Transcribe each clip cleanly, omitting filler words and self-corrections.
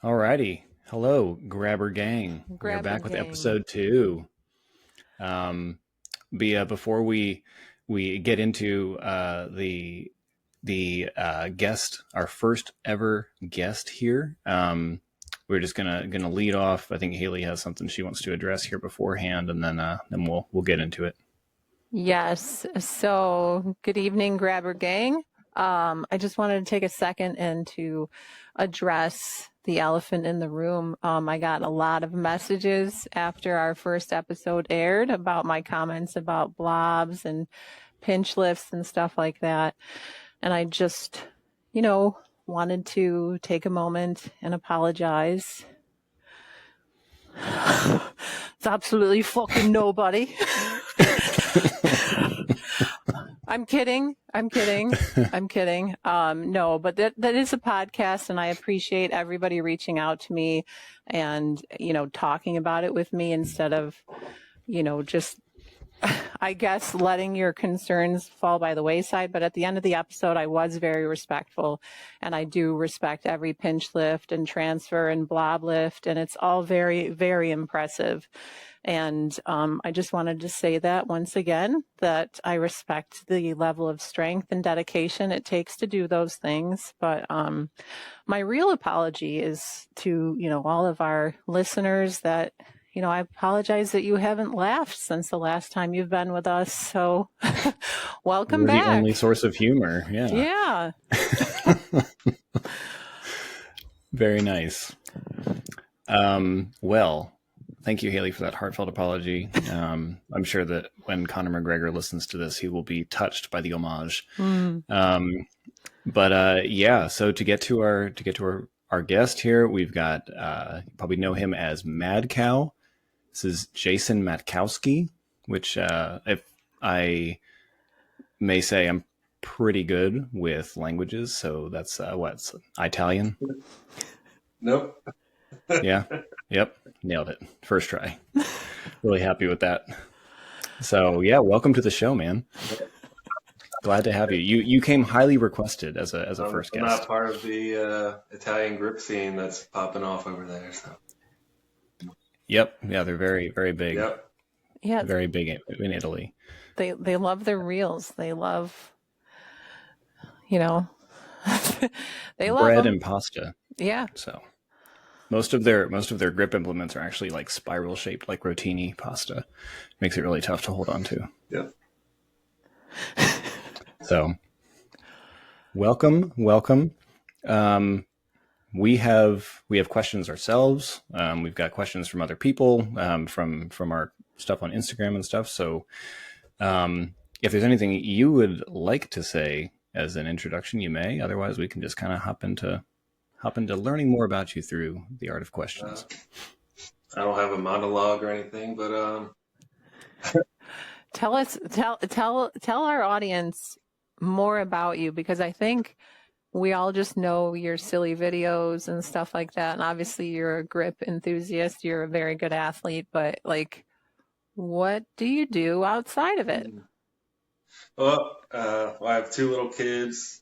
Alrighty. Hello, Grabber Gang. We are Grabber back with gang. episode 2. Before we get into the guest, our first ever guest here, we're just gonna lead off. I think Haley has something she wants to address here beforehand, and then we'll get into it. Yes. So, good evening, Grabber gang. I just wanted to take a second and to address the elephant in the room. I got a lot of messages after our first episode aired about my comments about blobs and pinch lifts and stuff like that. And I just, wanted to take a moment and apologize. It's absolutely fucking nobody. I'm kidding. No, but that is a podcast, and I appreciate everybody reaching out to me and, talking about it with me instead of, just, I guess, letting your concerns fall by the wayside. But at the end of the episode, I was very respectful, and I do respect every pinch lift and transfer and blob lift, and it's all very, very impressive. And I just wanted to say that once again, that I respect the level of strength and dedication it takes to do those things. But my real apology is to, all of our listeners that, I apologize that you haven't laughed since the last time you've been with us. So welcome back. We're the only source of humor. Yeah. Very nice. Well, thank you, Haley, for that heartfelt apology. I'm sure that when Conor McGregor listens to this, he will be touched by the homage. So to get to our guest here, we've got you probably know him as Madkow. This is Jason Matkowski, which if I may say, I'm pretty good with languages. So that's what's Italian? Nope. Yeah. Yep. Nailed it. First try. Really happy with that. So yeah, welcome to the show, man. Glad to have you. You came highly requested as a first guest. I'm not part of the Italian grip scene that's popping off over there. So. Yep. Yeah, they're very, very big. Yep. Yeah. Very big in Italy. They love their reels. They love, they love bread them. and pasta. Yeah. So most of their grip implements are actually like spiral shaped, like rotini pasta. Makes it really tough to hold on to. Yep. So welcome. We have questions ourselves. We've got questions from other people, from our stuff on Instagram and stuff. So if there's anything you would like to say as an introduction, you may. Otherwise, we can just kind of hop into learning more about you through the art of questions. I don't have a monologue or anything, but tell our audience more about you, because I think we all just know your silly videos and stuff like that. And obviously you're a grip enthusiast. You're a very good athlete, but like, what do you do outside of it? Well, I have 2 little kids,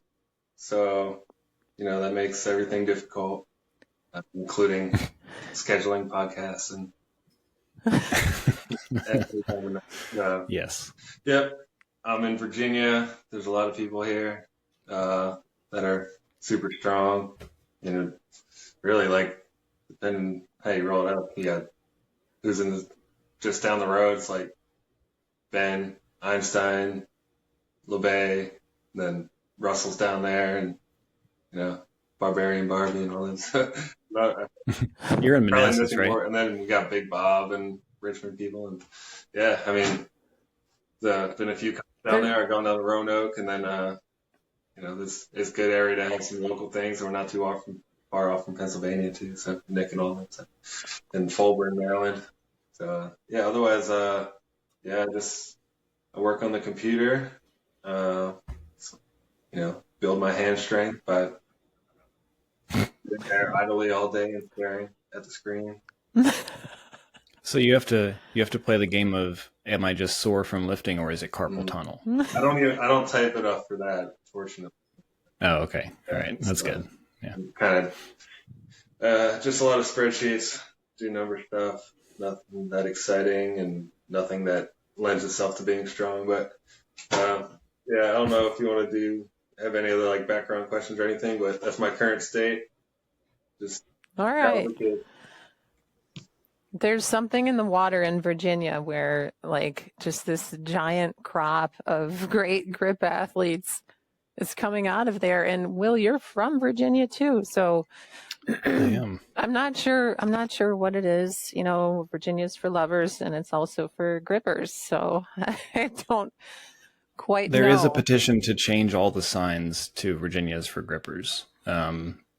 so, that makes everything difficult, including scheduling podcasts and Yes. Yep. I'm in Virginia. There's a lot of people here that are super strong. Really, like, depending how you roll it up, you got who's just down the road. It's like Ben, Einstein, LeBay, then Russell's down there, and Barbarian Barbie and all that stuff. You're in Manassas, right? And then we got Big Bob and Richmond people, and yeah, I mean, there's been a few down there. I've gone down to Roanoke, and then this is a good area to have some local things. So we're not too far off from Pennsylvania too. So Nick and all that, and Fulburn, Maryland. So yeah, otherwise, I work on the computer. Build my hand strength by sitting there idly all day and staring at the screen. So you have to play the game of, am I just sore from lifting, or is it carpal tunnel? I don't type it up for that, fortunately. Oh, okay. All right. That's good. Yeah. Kind of Just a lot of spreadsheets, do number stuff, nothing that exciting and nothing that lends itself to being strong. But yeah, I don't know if you want to have any other like background questions or anything, but that's my current state. Just All right. There's something in the water in Virginia where like just this giant crop of great grip athletes is coming out of there. And Will, you're from Virginia too. So I am. I'm not sure what it is. You know, Virginia's for lovers and it's also for grippers. So I don't quite There know. is a petition to change all the signs to Virginia's for grippers.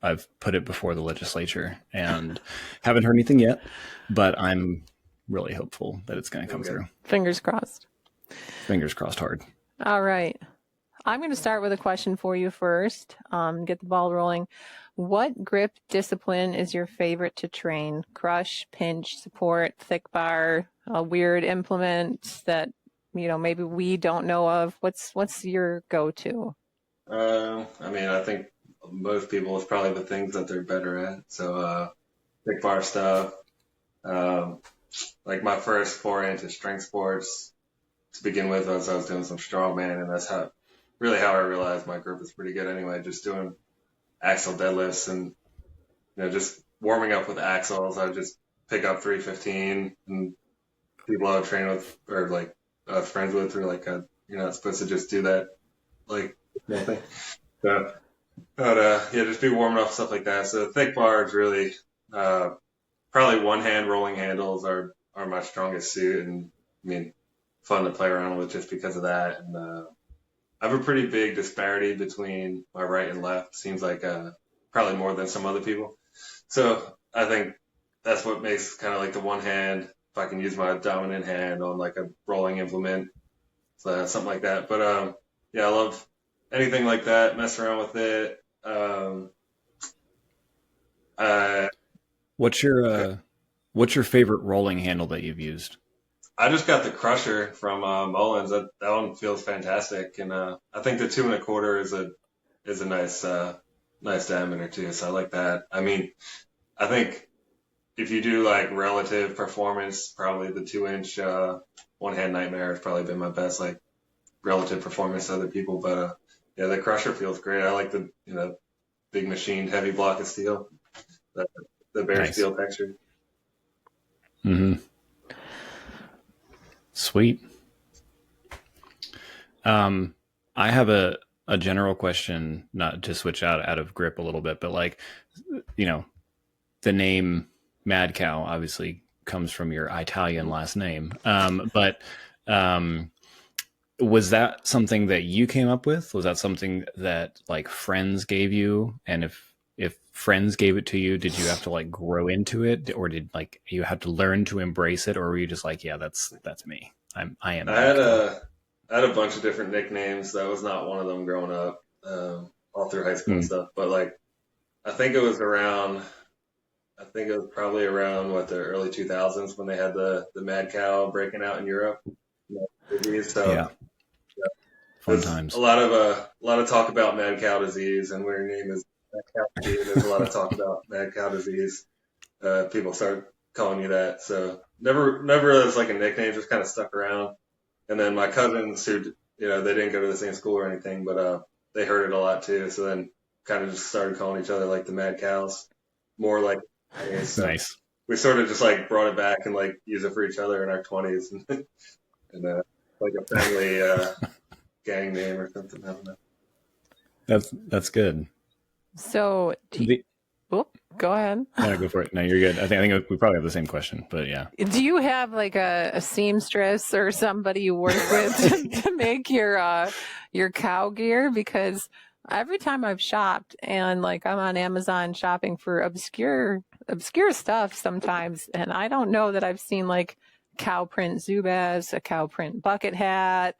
I've put it before the legislature and haven't heard anything yet, but I'm really hopeful that it's going to come through. Fingers crossed. Fingers crossed hard. All right. I'm going to start with a question for you first, get the ball rolling. What grip discipline is your favorite to train? Crush, pinch, support, thick bar, a weird implement that, you know, maybe we don't know of? What's your go-to? I mean, I think most people is probably the things that they're better at. So, thick bar stuff. Like my first foray into strength sports to begin with was I was doing some strongman, and that's really how I realized my grip is pretty good anyway, just doing axle deadlifts and, you know, just warming up with axles. I would just pick up 315 and people I would train with or like friends with were like, you're not supposed to just do that, like, nothing. So, but yeah, just be warming up, stuff like that. So thick bars really, probably one hand rolling handles are my strongest suit, and I mean, fun to play around with just because of that. And I have a pretty big disparity between my right and left. Seems like probably more than some other people. So I think that's what makes kind of like the one hand. If I can use my dominant hand on like a rolling implement, so something like that. But yeah, I love anything like that. Mess around with it. What's your favorite rolling handle that you've used? I just got the Crusher from Mullins. That one feels fantastic, and I think the 2 1/4 is a nice diameter too. So I like that. I mean, I think if you do like relative performance, probably the 2-inch one hand nightmare has probably been my best like relative performance to other people. But yeah, the Crusher feels great. I like the big machined heavy block of steel, the bare steel texture. Mm-hmm. Sweet. I have a general question, not to switch out of grip a little bit, but like, you know, the name Madkow obviously comes from your Italian last name. But was that something that you came up with? Was that something that like friends gave you? And if friends gave it to you, did you have to like grow into it, or did like you have to learn to embrace it, or were you just like, yeah, that's me. I am. I had a bunch of different nicknames. That was not one of them growing up, all through high school and stuff. But like, I think it was probably around the early 2000s when they had the Madkow breaking out in Europe. So yeah. Fun times. A lot of talk about mad cow disease, and when your name is mad cow disease, there's a lot of talk about mad cow disease. People start calling you that. So never as like a nickname, just kind of stuck around. And then my cousins who, you know, they didn't go to the same school or anything, but they heard it a lot too. So then kind of just started calling each other like the Mad Cows, more like. So nice. We sort of just like brought it back and like use it for each other in our 20s, and like a family gang name or something. I don't know. That's good. So, go ahead. Yeah, go for it. No, you're good. I think we probably have the same question, but yeah. Do you have like a seamstress or somebody you work with to make your cow gear? Because every time I've shopped and like I'm on Amazon shopping for obscure stuff sometimes, and I don't know that I've seen like cow print Zubaz, a cow print bucket hat.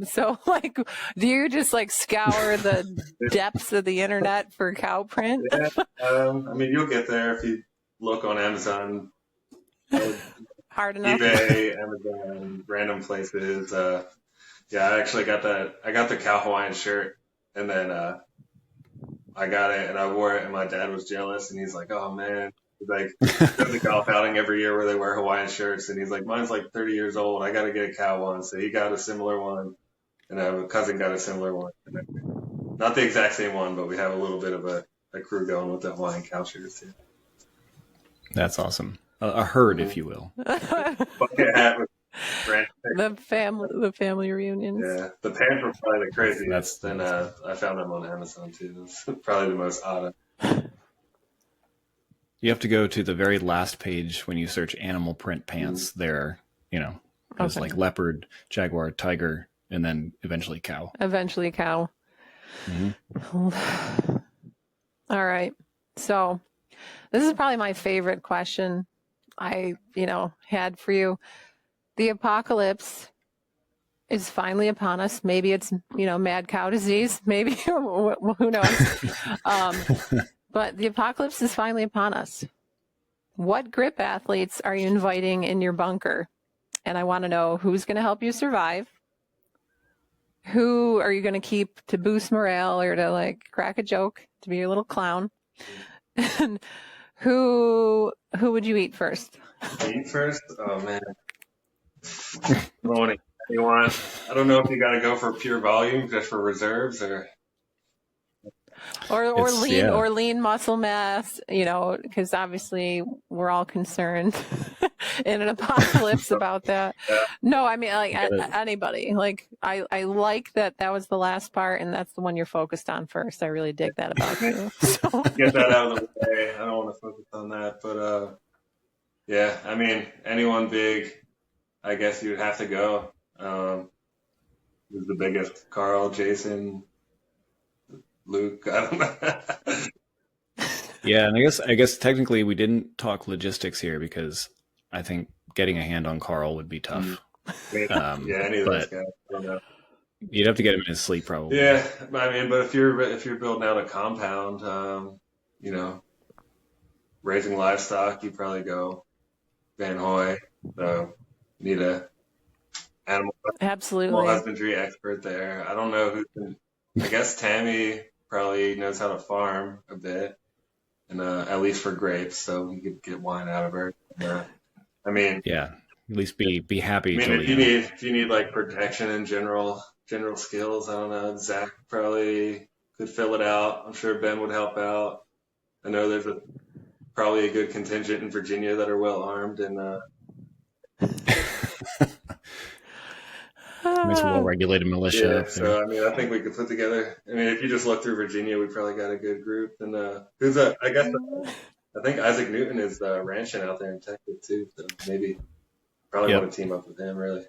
So like, do you just like scour the depths of the internet for cow print? Yeah, I mean, you'll get there if you look on Amazon. Hard enough. eBay, Amazon, random places. Yeah, I actually got I got the cow Hawaiian shirt, and then I I got it and I wore it, and my dad was jealous, and he's like, "Oh man." He's like, there's a golf outing every year where they wear Hawaiian shirts, and he's like, "Mine's like 30 years old. I got to get a cow one." So he got a similar one, and a cousin got a similar one. Not the exact same one, but we have a little bit of a crew going with the Hawaiian cow shirts too. That's awesome. A herd, if you will. Bucket hat with branch. The family reunions. Yeah, the pants were probably the craziest. That's- And I found them on Amazon too. It's probably the most odd. You have to go to the very last page when you search animal print pants. There, it's Okay. like leopard, jaguar, tiger, and then eventually cow. Eventually cow. Mm-hmm. All right. So this is probably my favorite question I, had for you. The apocalypse is finally upon us. Maybe it's, mad cow disease. Maybe, who knows? But the apocalypse is finally upon us. What grip athletes are you inviting in your bunker? And I want to know who's going to help you survive. Who are you going to keep to boost morale or to like crack a joke, to be your little clown? And who would you eat first? Eat first? Oh man. I don't want to eat anyone. I don't know if you got to go for pure volume just for reserves or. Or It's- lean yeah. or lean muscle mass, because obviously we're all concerned in an apocalypse about that. Yeah. No, I mean like Yeah. anybody. Like I like that was the last part and that's the one you're focused on first. I really dig that about you. So. Get that out of the way. I don't want to focus on that, but yeah. I mean, anyone big, I guess you'd have to go. Who's the biggest? Carl, Jason, Luke? I don't know. Yeah, and I guess technically we didn't talk logistics here because I think getting a hand on Carl would be tough. Yeah, any of those but- guys. I don't know. You'd have to get him in his sleep probably. Yeah, I mean, but if you're building out a compound, raising livestock, you probably go Van Hoy. So you need a animal Absolutely. husbandry expert there. I don't know who can. I guess Tammy probably knows how to farm a bit, and at least for grapes, so we could get wine out of her. I mean, Yeah. At least be happy. I mean, till if the you end. need like protection and general skills, I don't know. Zach probably could fill it out. I'm sure Ben would help out. I know there's probably a good contingent in Virginia that are well armed and Nice well-regulated militia. yeah. So I mean, I think we could put together. I mean, if you just look through Virginia, we probably got a good group. And I think Isaac Newton is ranching out there in Texas too. So maybe probably Yep. want to team up with him really.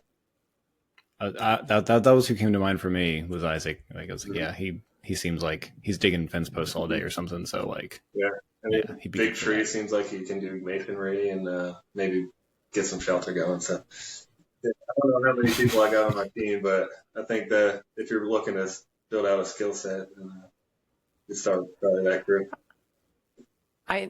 That was who came to mind for me was Isaac. Like I was like, yeah, he seems like he's digging fence posts all day or something. So like, I mean, yeah, he'd be Big good for Tree that. seems like he can do masonry and maybe get some shelter going. So yeah, I don't know how many people I got on my team, but I think that if you're looking to build out a skill set, you start with probably that group.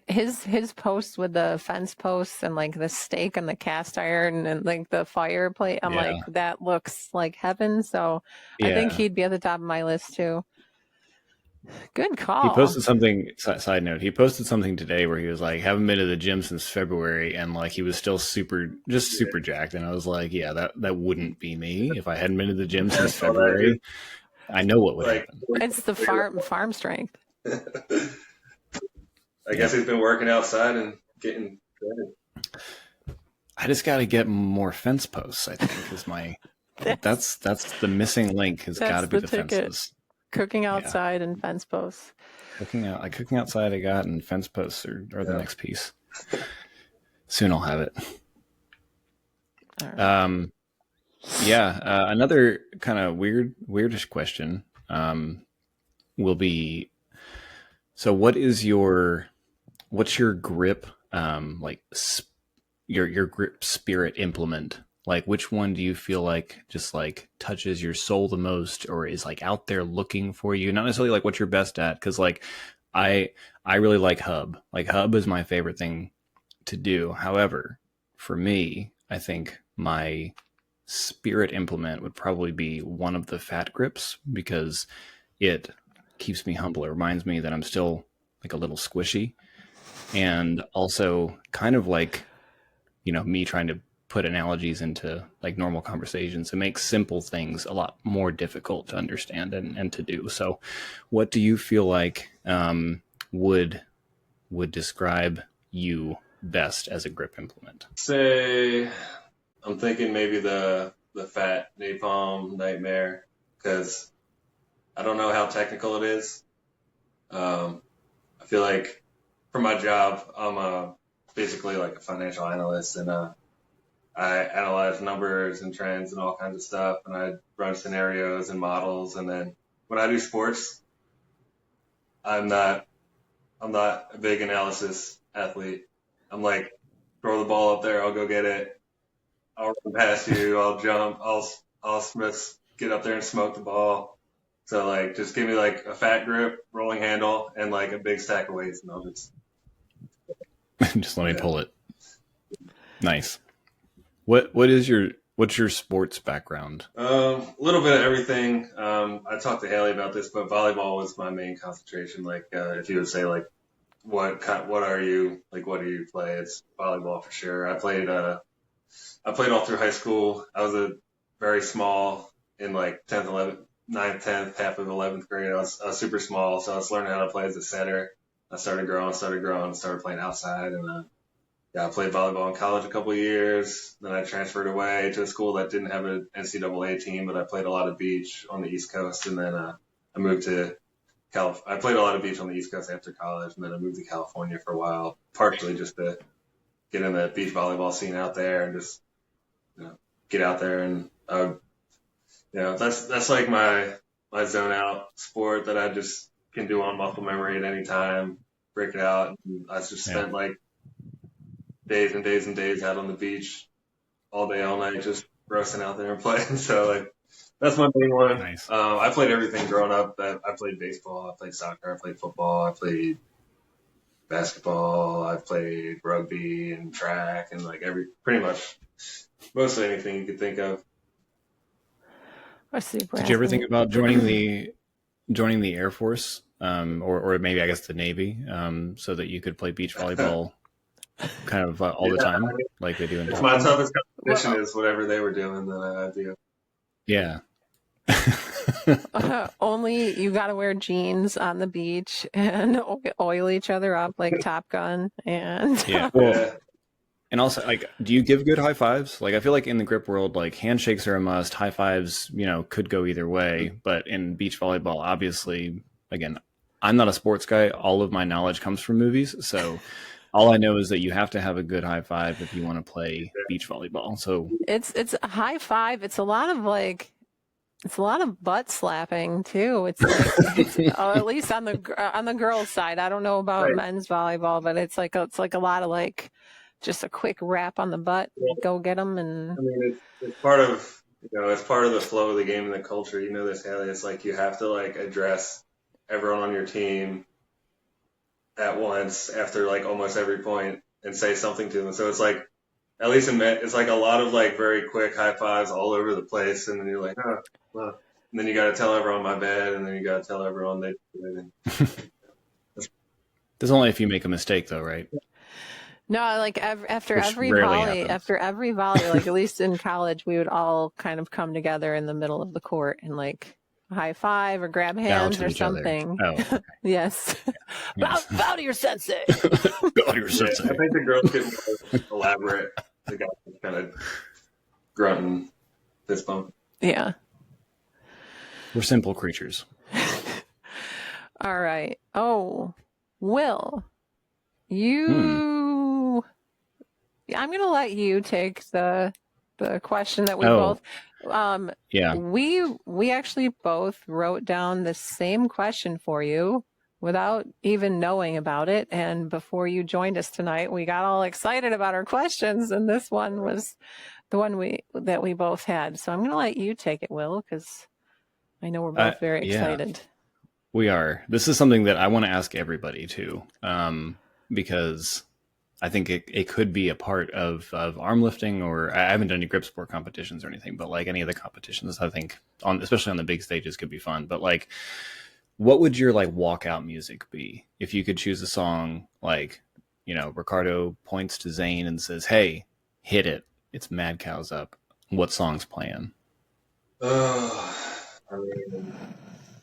His posts with the fence posts and like the stake and the cast iron and like the fireplace. I'm Yeah. like, that looks like heaven. So I think Yeah. he'd be at the top of my list too. Good call. He posted something. Side note: he posted something today where he was like, "Haven't been to the gym since February," and like he was still super jacked. And I was like, "Yeah, that wouldn't be me if I hadn't been to the gym since February. I know what would Like, happen." It's the farm strength. I guess he's been working outside and getting ready. I just got to get more fence posts. I think is my that's the missing link. Has That's got to be the the ticket. fences. Cooking outside and fence posts. Cooking outside. I got and fence posts are the Yeah. next piece. Soon I'll have it. All right. Another kind of weirdish question will be, so what's your grip, your grip spirit implement? Like, which one do you feel like just like touches your soul the most, or is like out there looking for you? Not necessarily like what you're best at, because like I really like hub. Like hub is my favorite thing to do. However, for me, I think my spirit implement would probably be one of the fat grips because it keeps me humble. It reminds me that I'm still like a little squishy, and also kind of like, me trying to put analogies into like normal conversations. It makes simple things a lot more difficult to understand and to do. So what do you feel like would describe you best as a grip implement? Say, I'm thinking maybe the fat napalm nightmare, because I don't know how technical it is. I feel like for my job, I'm basically like a financial analyst, and I analyze numbers and trends and all kinds of stuff, and I run scenarios and models. And then when I do sports, I'm not a big analysis athlete. I'm like, throw the ball up there, I'll go get it. I'll run past you, I'll jump, I'll get up there and smoke the ball. So like, just give me like a fat grip, rolling handle, and like a big stack of weights, and I'll just just let me pull it. Nice. What's your sports background? A little bit of everything. I talked to Haley about this, but volleyball was my main concentration. Like, if you would say like, what are you, like, what do you play? It's volleyball for sure. I played all through high school. I was a very small in like 10th, 11th, 9th, 10th, half of 11th grade. I was super small. So I was learning how to play as a center. I started growing, started playing outside, and yeah, I played volleyball in college a couple of years. Then I transferred away to a school that didn't have an NCAA team, but I played a lot of beach on the East Coast. And then I moved to I played a lot of beach on the East Coast after college, and then I moved to California for a while, partially just to get in the beach volleyball scene out there and just get out there. And that's like my zone out sport that I just can do on muscle memory at any time, break it out. And I just spent like days and days and days out on the beach all day, all night, just roasting out there and playing. So like, that's my main one. Nice. I played everything growing up. I played baseball, I played soccer, I played football, I played basketball, I played rugby and track, and like pretty much mostly anything you could think of. Did you ever think about joining the Air Force, or maybe I guess the Navy, so that you could play beach volleyball kind of all the time, like they do in? It's my toughest competition is whatever they were doing that I do. Yeah. Only you got to wear jeans on the beach and oil each other up like Top Gun. And yeah. Well, and also, like, do you give good high fives? Like, I feel like in the grip world, like handshakes are a must. High fives, could go either way. But in beach volleyball, obviously, again, I'm not a sports guy. All of my knowledge comes from movies. So all I know is that you have to have a good high five if you want to play beach volleyball. So it's a high five. It's a lot of butt slapping too. It's like, at least on the girls' side. I don't know about men's volleyball, but it's like a lot of like just a quick rap on the butt. Go get them. And I mean, it's part of it's part of the flow of the game and the culture. You know this, Haley. It's like you have to like address everyone on your team at once after like almost every point and say something to them. So it's like, at least in men, it's like a lot of like very quick high fives all over the place, and then you're like, oh, well. And then you got to tell everyone my bad, and then you got to tell everyone they. There's only if you make a mistake, though, right? No, like after every volley, like at least in college, we would all kind of come together in the middle of the court and like high five or grab hands or something. Oh, okay. Yes. Yeah. Bow to your sensei. Bow to your sensei. I think the girls get more elaborate. The guys kind of grunting, fist bump. Yeah. We're simple creatures. All right. Oh, Will, I'm going to let you take the question that we both. Yeah. We actually both wrote down the same question for you without even knowing about it. And before you joined us tonight, we got all excited about our questions, and this one was the one that we both had. So I'm going to let you take it, Will, because I know we're both very excited. We are. This is something that I want to ask everybody too, because I think it could be a part of arm lifting, or I haven't done any grip sport competitions or anything, but like any of the competitions, I think especially on the big stages could be fun. But like, what would your like walkout music be if you could choose a song? Like, you know, Ricardo points to Zane and says, "Hey, hit it. It's Madkow's up." What song's playing? I mean,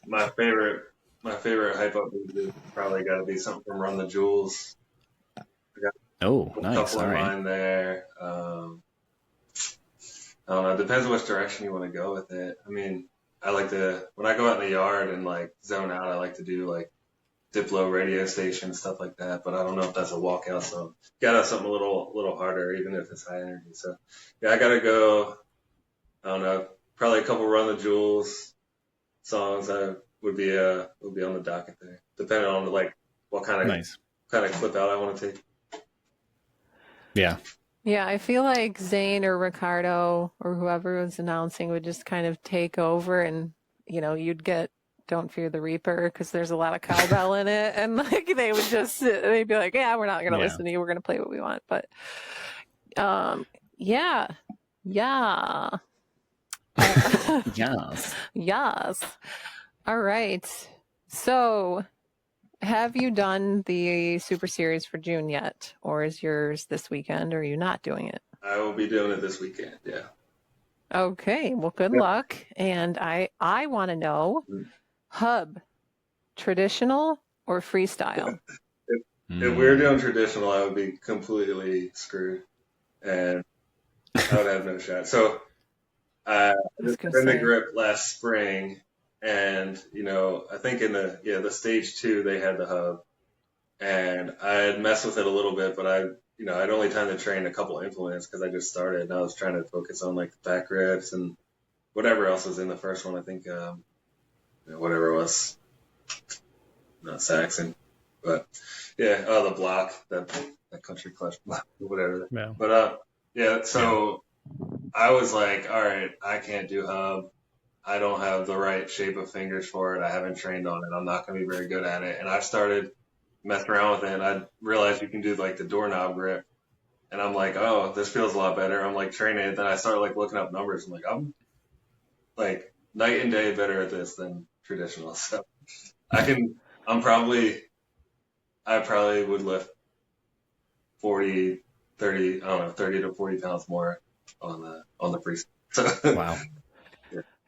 my favorite hype up music probably got to be something from Run the Jewels. I got Oh, a nice. couple All in right. mind there. I don't know. It depends which direction you want to go with it. I mean, I like to when I go out in the yard and like zone out. I like to do like Diplo radio station stuff like that. But I don't know if that's a walkout song. Gotta have something a little harder, even if it's high energy. So yeah, I gotta go. I don't know. Probably a couple Run the Jewels songs. I would be on the docket there, depending on like what Nice. kind of clip out I want to take. Yeah. Yeah, I feel like Zane or Ricardo or whoever was announcing would just kind of take over and, you'd get Don't Fear the Reaper because there's a lot of cowbell in it. And like they'd be like, yeah, we're not going to Yeah. listen to you. We're going to play what we want. But yeah. Yeah. Yes. Yes. All right. So have you done the Super Series for June yet? Or is yours this weekend? Or are you not doing it? I will be doing it this weekend. Yeah. Okay. Well, good luck. And I want to know, hub, traditional or freestyle? If we were doing traditional, I would be completely screwed, and I would have no shot. So I just put in the grip last spring, and I think in the stage 2 they had the hub, and I had messed with it a little bit, but I'd only time to train a couple implements because I just started, and I was trying to focus on like the back grips and whatever else was in the first one. I think whatever it was, not Saxon, but yeah, the block that country clutch block, whatever. Yeah. But yeah, so I was like, all right, I can't do hub. I don't have the right shape of fingers for it. I haven't trained on it. I'm not going to be very good at it. And I started messing around with it, and I realized you can do like the doorknob grip. And I'm like, oh, this feels a lot better. I'm like training it. Then I started like looking up numbers. I'm like, I'm like night and day better at this than traditional. So I probably would lift 40, 30, I don't know, 30 to 40 pounds more on the freestyle. So, Wow.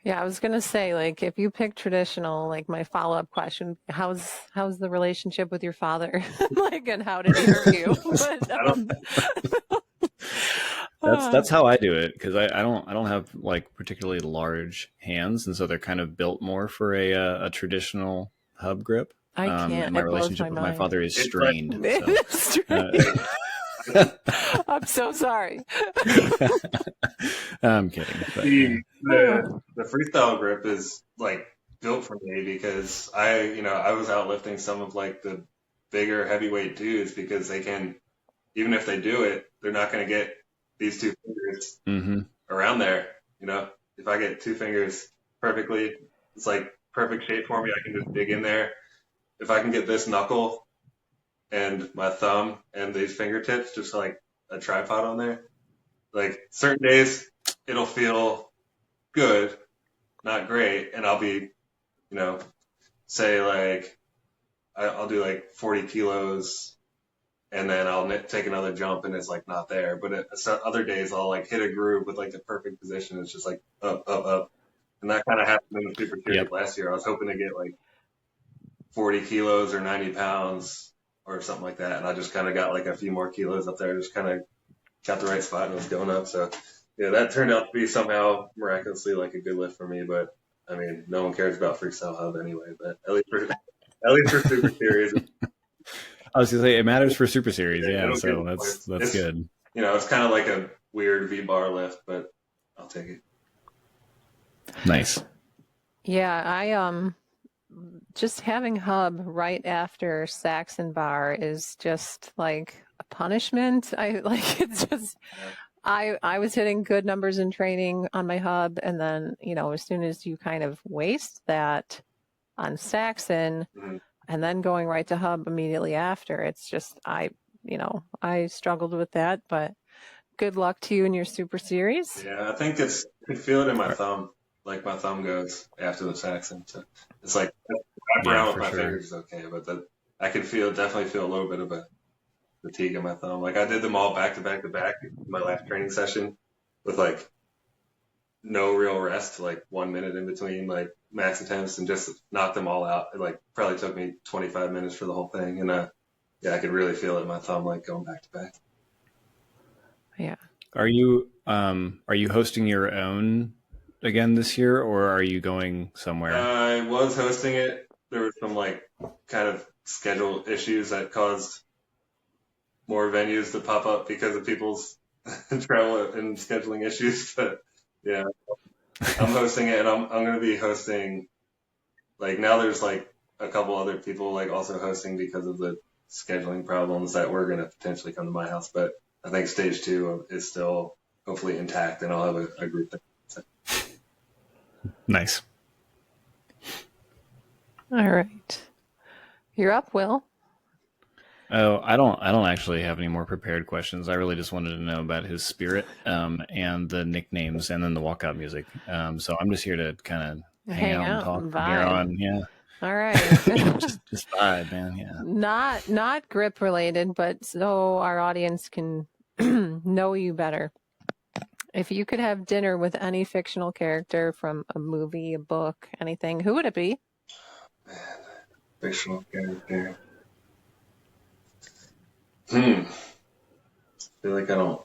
Yeah, I was gonna say, like, if you pick traditional, like my follow-up question, how's the relationship with your father? Like, and how did he hurt you? But, That's how I do it because I don't have like particularly large hands, and so they're kind of built more for a traditional hub grip. I can't. And my It blows relationship my with my mind. father is strained. It So, is strange. I'm so sorry. I'm kidding. But, yeah. the freestyle grip is like built for me because I was out lifting some of like the bigger heavyweight dudes because they can, even if they do it, they're not going to get these two fingers around there. If I get two fingers perfectly, it's like perfect shape for me. I can just dig in there. If I can get this knuckle and my thumb and these fingertips, just like a tripod on there, like certain days it'll feel good, not great. And I'll be, say like, I'll do like 40 kilos and then I'll take another jump and it's like not there. But other days I'll like hit a groove with like the perfect position. It's just like up, up, up. And that kind of happened in the Super Series last year. I was hoping to get like 40 kilos or 90 pounds or something like that. And I just kind of got like a few more kilos up there, just kind of got the right spot and was going up. So yeah, that turned out to be somehow miraculously like a good lift for me. But I mean, no one cares about freestyle hub anyway, but at least for Super Series. I was gonna say it matters for Super Series, yeah. So that's good. It's kind of like a weird V-bar lift, but I'll take it. Nice. Yeah, I just having hub right after Saxon bar is just like a punishment. It's just I was hitting good numbers in training on my hub, and then as soon as you kind of waste that on Saxon, and then going right to hub immediately after, it's just I struggled with that. But good luck to you in your Super Series. Yeah, I think I can feel it in my thumb. Like my thumb goes after the Saxon. So it's like wrap Yeah, around with for my sure. fingers is okay, but I can definitely feel a little bit of a fatigue in my thumb. Like I did them all back to back to back in my last training session with like no real rest, like 1 minute in between like max attempts, and just knocked them all out. It like probably took me 25 minutes for the whole thing. And yeah, I could really feel it in my thumb, like going back to back. Yeah. Are you hosting your own again this year, or are you going somewhere? I was hosting it. There were some like kind of schedule issues that caused more venues to pop up because of people's travel and scheduling issues. But yeah, I'm hosting it, and I'm going to be hosting. Like now, there's like a couple other people like also hosting because of the scheduling problems that were going to potentially come to my house. But I think stage 2 is still hopefully intact, and I'll have a group there. So. Nice. All right. You're up, Will. Oh, I don't actually have any more prepared questions. I really just wanted to know about his spirit, and the nicknames, and then the walkout music. So I'm just here to kind of hang out and talk and from here vibe. on. Yeah, All right. just vibe, man. Yeah. Not grip related, but so our audience can know you better. If you could have dinner with any fictional character from a movie, a book, anything, who would it be? Man, fictional character. I feel like I don't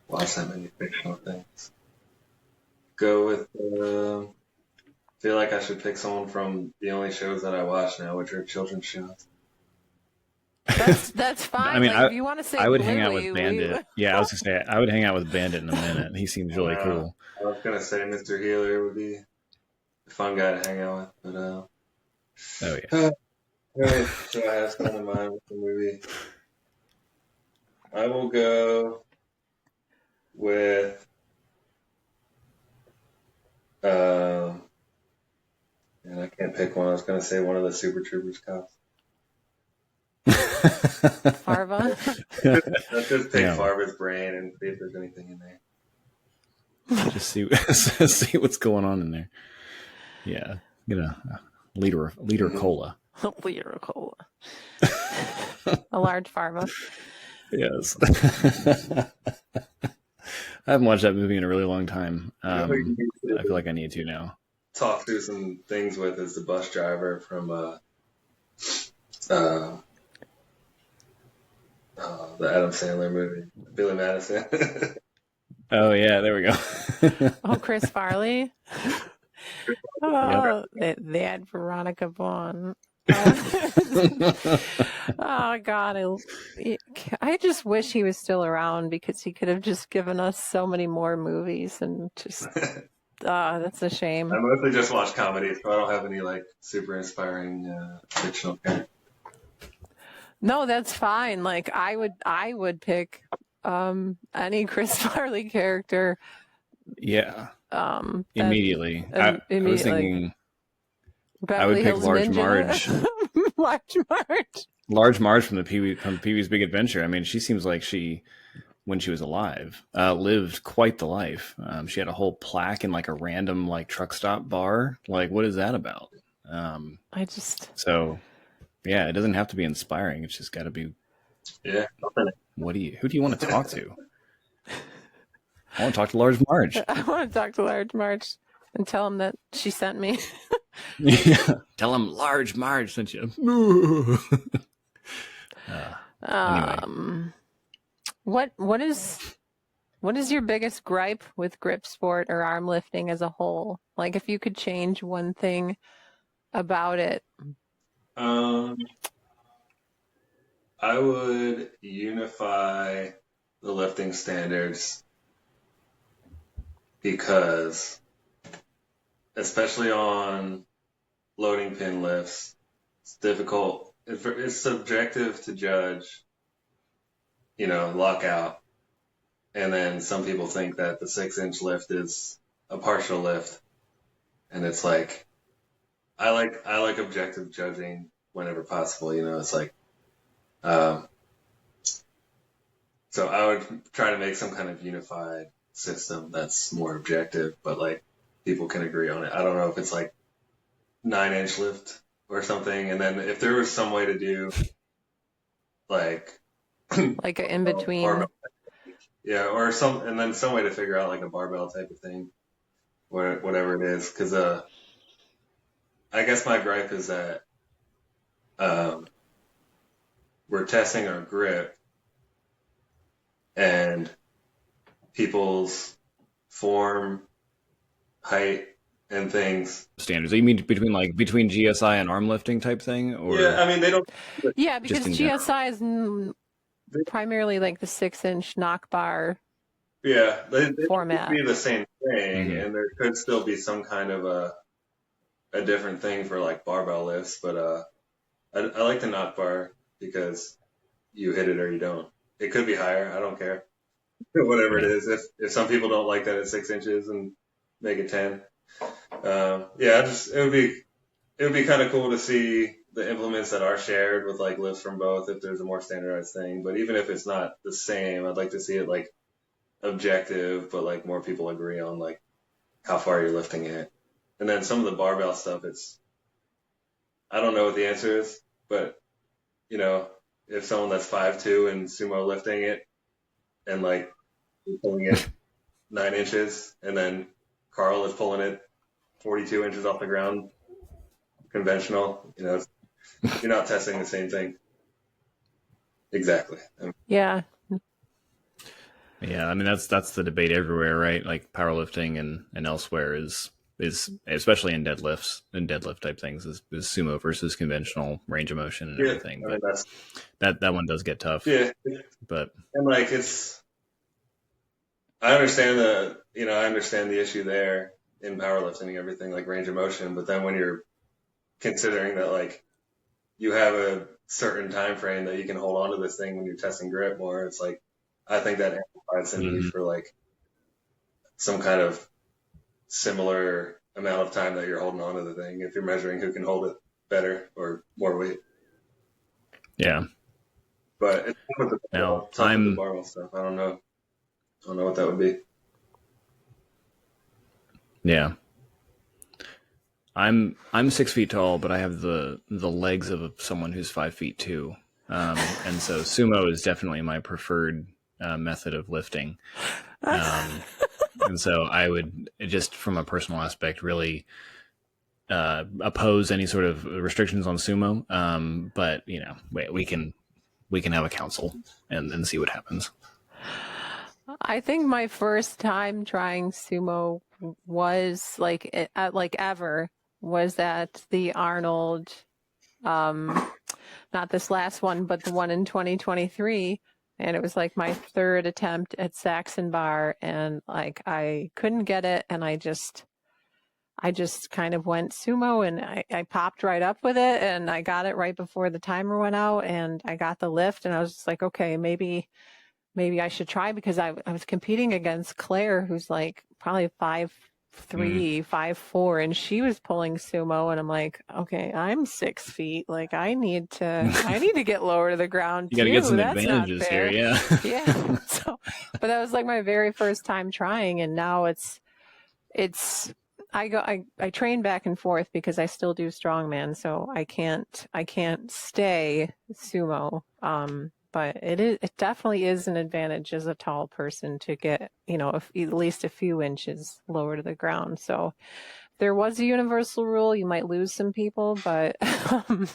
watch that many fictional things. Go with. Feel like I should pick someone from the only shows that I watch now, which are children's shows. That's fine. I mean, Like if you want to say I would Bluey, hang out with Bandit. Yeah, I was gonna say I would hang out with Bandit in a minute. He seems really cool. I was gonna say Mr. Healer would be a fun guy to hang out with, but Oh yeah. Right, so I have someone in mind with the movie. I will go with and I can't pick one. I was gonna say one of the Super Troopers cops. Farva. Let's just pick Yeah. Farva's brain and see if there's anything in there. Just see what's going on in there. Yeah, get a liter cola. Liter of cola. A large Farva. Yes. I haven't watched that movie in a really long time. I feel like I need to now. Talk through some things with is the bus driver from the Adam Sandler movie, Billy Madison. Oh yeah, there we go. Oh, Chris Farley. Oh, they had Veronica Vaughn. Oh God, I just wish he was still around because he could have just given us so many more movies and just. That's a shame. I mostly just watch comedies, so I don't have any like super inspiring fictional characters. No, that's fine. Like I would pick any Chris Farley character. Yeah. Um, Immediately. I was thinking Beverly I would pick Hills Large Ninja. Marge. Large Marge. Large Marge from Pee-wee's Big Adventure. I mean, she seems like she, when she was alive, lived quite the life. She had a whole plaque in like a random like truck stop bar. Like, what is that about? So yeah, it doesn't have to be inspiring. It's just got to be. Yeah. Who do you want to talk to? I want to talk to Large Marge. I want to talk to Large Marge and tell him that she sent me. Yeah. Tell him Large Marge sent you. Anyway. What is your biggest gripe with grip sport or arm lifting as a whole? Like if you could change one thing about it. I would unify the lifting standards because, especially on loading pin lifts, it's difficult. It's subjective to judge, lockout. And then some people think that the 6-inch lift is a partial lift. And it's like, I like objective judging whenever possible. It's like, so I would try to make some kind of unified system that's more objective, but like people can agree on it. I don't know if it's like 9-inch lift or something. And then if there was some way to do like like an in between. Yeah, or and then some way to figure out like a barbell type of thing, whatever it is. Because I guess my gripe is that um, we're testing our grip and people's form, height, and things. Standards. You mean between GSI and arm lifting type thing, or Yeah, I mean they don't. Yeah, because just in general? GSI is primarily like the 6-inch knock bar Yeah, they format. could be the same thing, Mhm. and there could still be some kind of a different thing for like barbell lifts. But I like the knock bar because you hit it or you don't. It could be higher. I don't care. Whatever it Yeah. is. If some people don't like that at 6 inches and make it 10, yeah, it would be kind of cool to see the implements that are shared with like lifts from both if there's a more standardized thing. But even if it's not the same, I'd like to see it like objective, but like more people agree on like how far you're lifting it. And then some of the barbell stuff, I don't know what the answer is, but you know, if someone that's 5'2" and sumo lifting it and like pulling it 9 inches, and then Carl is pulling it 42 inches off the ground, conventional, you're not testing the same thing. Exactly. Yeah. Yeah, I mean that's the debate everywhere, right? Like powerlifting and elsewhere is especially in deadlift type things is sumo versus conventional range of motion and everything. I mean, But that one does get tough. yeah. But And like I understand I understand the issue there in powerlifting and everything, like range of motion, but then when you're considering that like you have a certain time frame that you can hold on to this thing when you're testing grip more, it's like I think that amplifies the need for like some kind of similar amount of time that you're holding on to the thing if you're measuring who can hold it better or more weight. yeah. But it's with the barbell stuff. I don't know what that would be. Yeah. I'm 6 feet tall, but I have the legs of someone who's 5 feet too. And so sumo is definitely my preferred method of lifting. And so I would just from a personal aspect really oppose any sort of restrictions on sumo. But we can have a council and see what happens. I think my first time trying sumo was like ever was at the Arnold, not this last one, but the one in 2023. And it was like my third attempt at Saxon bar, and like I couldn't get it, and I just kind of went sumo, and I popped right up with it, and I got it right before the timer went out, and I got the lift, and I was just like, okay, maybe I should try, because I was competing against Claire, who's like probably 5'3", 5'4", and she was pulling sumo, and I'm like, okay, I'm 6 feet. Like I need to get lower to the ground You too. got to get some That's advantages not fair. here, yeah. Yeah. So, but that was like my very first time trying, and now it's I train back and forth because I still do strongman, so I can't stay sumo. But it definitely is an advantage as a tall person to get, at least a few inches lower to the ground. So if there was a universal rule, you might lose some people, but a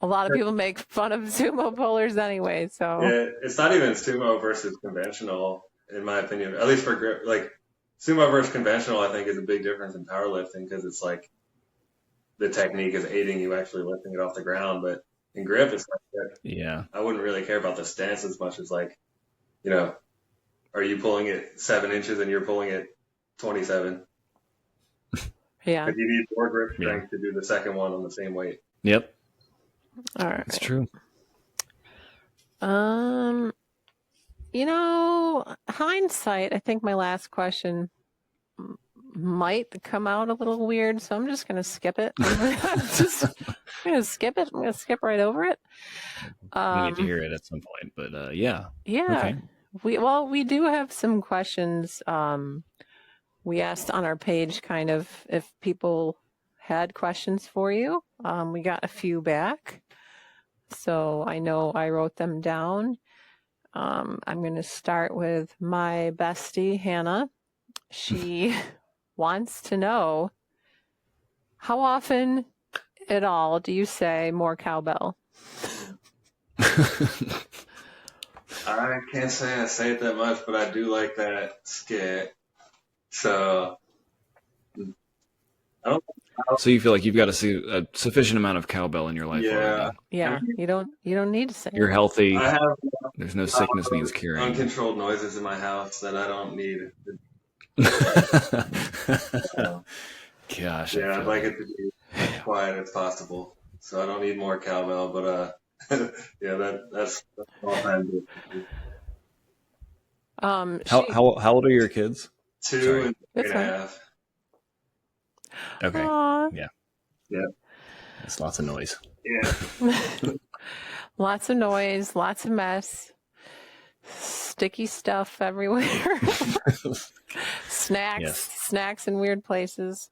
lot of people make fun of sumo pullers anyway. So yeah, it's not even sumo versus conventional, in my opinion, at least for grip. Like sumo versus conventional, I think is a big difference in powerlifting because it's like the technique is aiding you actually lifting it off the ground, but in grip, it's like, yeah, I wouldn't really care about the stance as much as like, are you pulling it 7 inches and you're pulling it 27? Yeah. If you need more grip strength to do the second one on the same weight. Yep. All right. It's true. Hindsight, I think my last question might come out a little weird, so I'm just going to skip it. I'm going to skip it. I'm going to skip right over it. We need to hear it at some point, but yeah. Yeah. Okay. We do have some questions. We asked on our page kind of if people had questions for you. We got a few back, so I know I wrote them down. I'm going to start with my bestie, Hannah. She wants to know, how often at all do you say more cowbell? I can't say I say it that much, but I do like that skit. So I don't. So you feel like you've got a sufficient amount of cowbell in your life Yeah. already. Yeah, you don't need to say You're it. healthy. I have There's no sickness needs curing. uncontrolled noises in my house that I don't need. Gosh, Yeah, I'd like it. it to be as quiet as possible, so I don't need more cowbell. But yeah, that's all time good. How old are your kids? 2 Sorry. and That's 3.5. Okay. Aww. Yeah. It's lots of noise. Yeah. Lots of noise, lots of mess, sticky stuff everywhere. Snacks, Yes. snacks in weird places.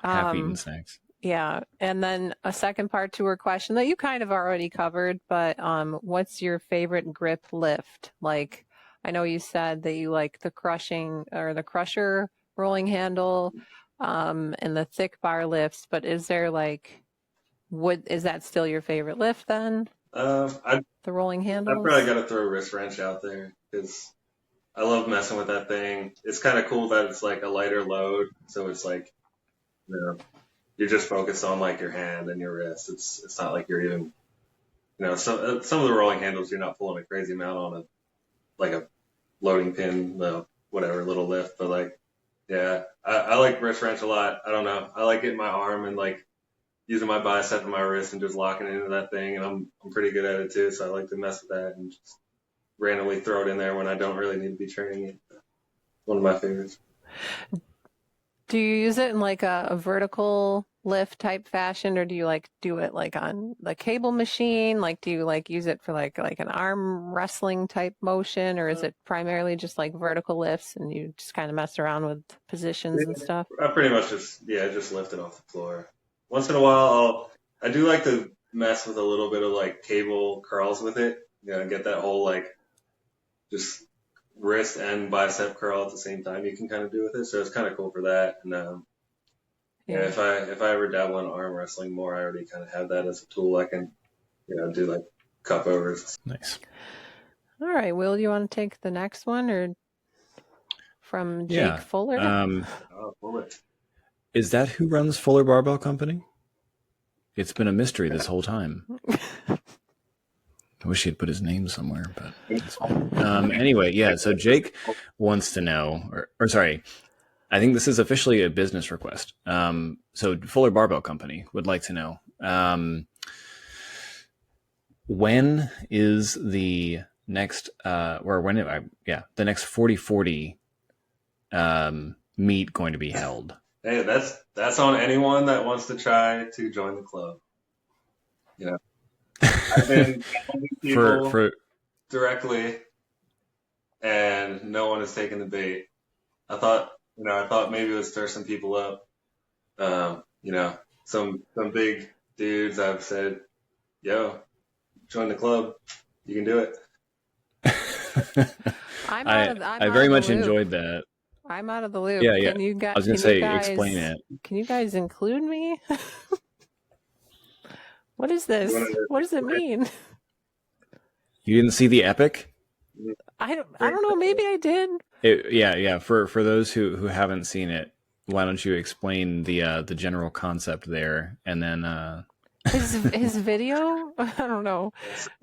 Half-eaten snacks. Yeah, and then a second part to her question that you kind of already covered, but what's your favorite grip lift? Like, I know you said that you like the crusher rolling handle, and the thick bar lifts, but is there like, is that still your favorite lift then? I The rolling handles? probably got to throw a wrist wrench out there because I love messing with that thing. It's kind of cool that it's like a lighter load, so it's like, you know, you're just focused on like your hand and your wrist. It's not like you're even, some of the rolling handles you're not pulling a crazy amount on a loading pin, whatever little lift. But like, yeah, I like wrist wrench a lot. I don't know. I like getting my arm and like using my bicep and my wrist and just locking into that thing. And I'm pretty good at it too. So I like to mess with that and just randomly throw it in there when I don't really need to be training it. One of my favorites. Do you use it in like a vertical lift type fashion, or do you like do it like on the cable machine? Like, do you like use it for like an arm wrestling type motion, or is it primarily just like vertical lifts and you just kind of mess around with positions and stuff? I pretty much just lift it off the floor. Once in a while, I do like to mess with a little bit of like cable curls with it. Get that whole like just wrist and bicep curl at the same time. You can kind of do with it, so it's kind of cool for that. And if I ever dabble in arm wrestling more, I already kind of have that as a tool. I can do like cup overs. Nice. All right, Will, you want to take the next one, or from Jake Fuller? Fuller. Is that who runs Fuller Barbell Company? It's been a mystery this whole time. I wish he'd put his name somewhere, but it's fine. Anyway, yeah, so Jake wants to know, or sorry, I think this is officially a business request. So Fuller Barbell Company would like to know, when is the next, the next 40/40 meet going to be held? Hey, that's on anyone that wants to try to join the club. I've been calling people directly, and no one has taken the bait. I thought maybe it would stir some people up. Some big dudes. I've said, "Yo, join the club. You can do it." I very much enjoyed that. I'm out of the loop. Yeah. Can you guys, I was going to say, explain it. Can you guys include me? What is this? What does it mean? You didn't see the epic? I don't know. Maybe I did. Yeah. For those who haven't seen it, why don't you explain the general concept there, and then his video? I don't know.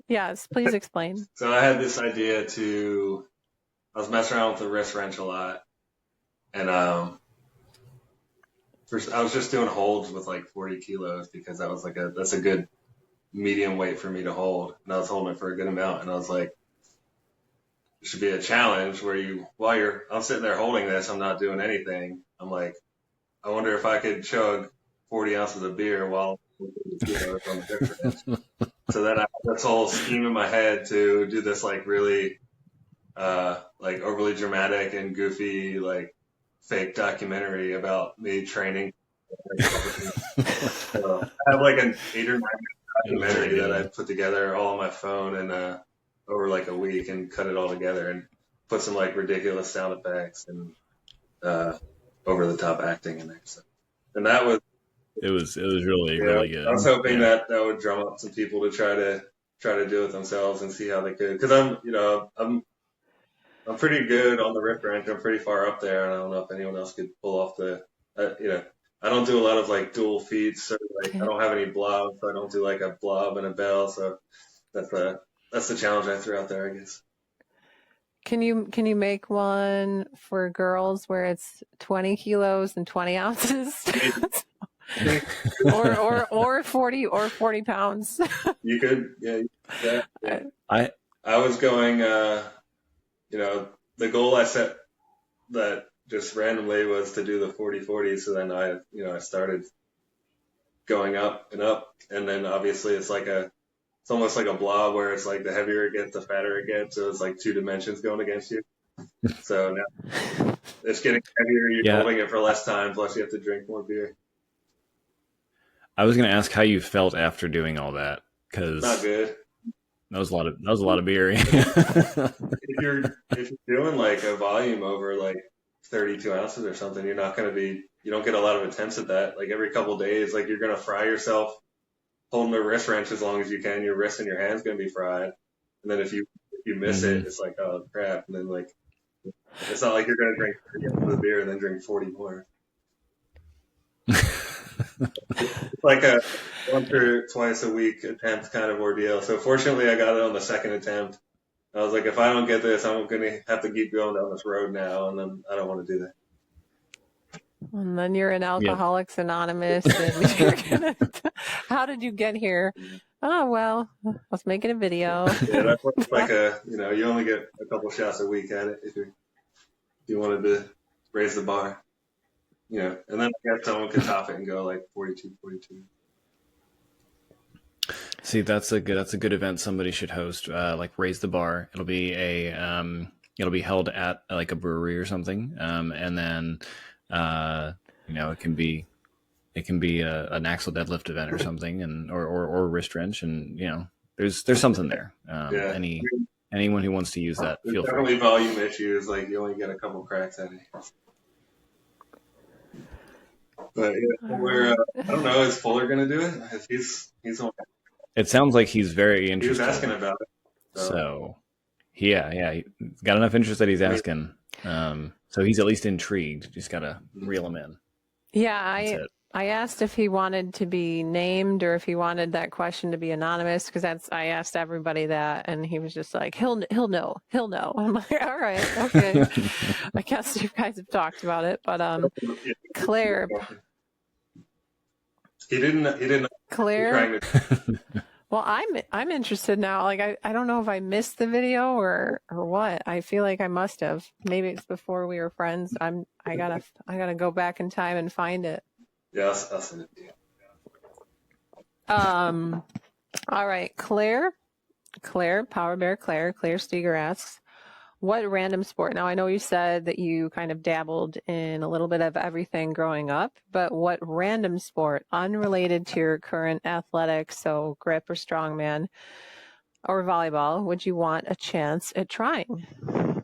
Yes, please explain. So I had this idea I was messing around with the wrist wrench a lot, and first I was just doing holds with like 40 kilos because that was that's a good medium weight for me to hold, and I was holding it for a good amount, and I was like, it should be a challenge where I'm sitting there holding this, I'm not doing anything. I'm like, I wonder if I could chug 40 ounces of beer while on the hip wrench. So then I had this whole scheme in my head to do this like really like overly dramatic and goofy like fake documentary about me training So I have like an 8 or 9 documentary really that I good. put together all on my phone and over like a week and cut it all together and put some like ridiculous sound effects and uh, over the top acting in there. So, and that was, It was really yeah, really I was good. hoping Yeah. that that would drum up some people to try to do it themselves and see how they could. Because I'm pretty good on the rip wrench. I'm pretty far up there, and I don't know if anyone else could pull off I don't do a lot of like dual feats or like I Can, don't have any blobs, so I don't do like a blob and a bell. So that's the challenge I threw out there, I guess. can you make one for girls where it's 20 kilos and 20 ounces? or 40 pounds. You could, yeah, you could do that, yeah. I I was going, the goal I set that just randomly was to do the 40-40. So then I started going up and up. And then obviously it's almost like a blob where it's like the heavier it gets, the fatter it gets. So it's like two dimensions going against you. So now it's getting heavier. You're yeah. holding it for less time. Plus you have to drink more beer. I was gonna ask how you felt after doing all that Not because good. that was a lot of beer. If you're doing like a volume over like 32 ounces or something, you don't get a lot of attempts at that. Like every couple days, like you're going to fry yourself holding the wrist wrench as long as you can. Your wrist and your hand's going to be fried. And then if you miss it, Mhm. it's like, oh crap. And then like, it's not like you're going to drink 30 ounces of beer and then drink 40 more. It's like a once or twice a week attempt kind of ordeal. So fortunately I got it on the second attempt. I was like, if I don't get this, I'm going to have to keep going down this road now. And then I don't want to do that. And then you're in Yep. Alcoholics Anonymous. And you're gonna, how did you get here? Oh, well, I was making a video. Yeah, that's like you only get a couple shots a week at it if you wanted to raise the bar, and then I guess someone could top it and go like 42, 42. See, that's a good event somebody should host. Like raise the bar. It'll be held at like a brewery or something. And then it can be an axle deadlift event or something, and or wrist wrench, and there's something there. Yeah, Anyone who wants to use that, there's feel definitely free. volume issues. Like you only get a couple cracks at it. But yeah, All right. I don't know. Is Fuller gonna do it? He's It sounds like he's very he was asking interested. about it. So So yeah, he's got enough interest that he's I mean, asking. So he's at least intrigued. Just gotta reel him in. Yeah, That's I it. I asked if he wanted to be named or if he wanted that question to be anonymous because I asked everybody that and he was just like he'll know. I'm like, all right, okay. I guess you guys have talked about it, but Claire he didn't Claire trying to. well, I'm interested now. Like I don't know if I missed the video or what. I feel like I must have. Maybe it's before we were friends. I gotta go back in time and find it. Yeah, I'll send it to you. All right, Claire, Power Bear Claire Steger asks, what random sport? Now I know you said that you kind of dabbled in a little bit of everything growing up, but what random sport unrelated to your current athletics, so grip or strongman or volleyball, would you want a chance at trying?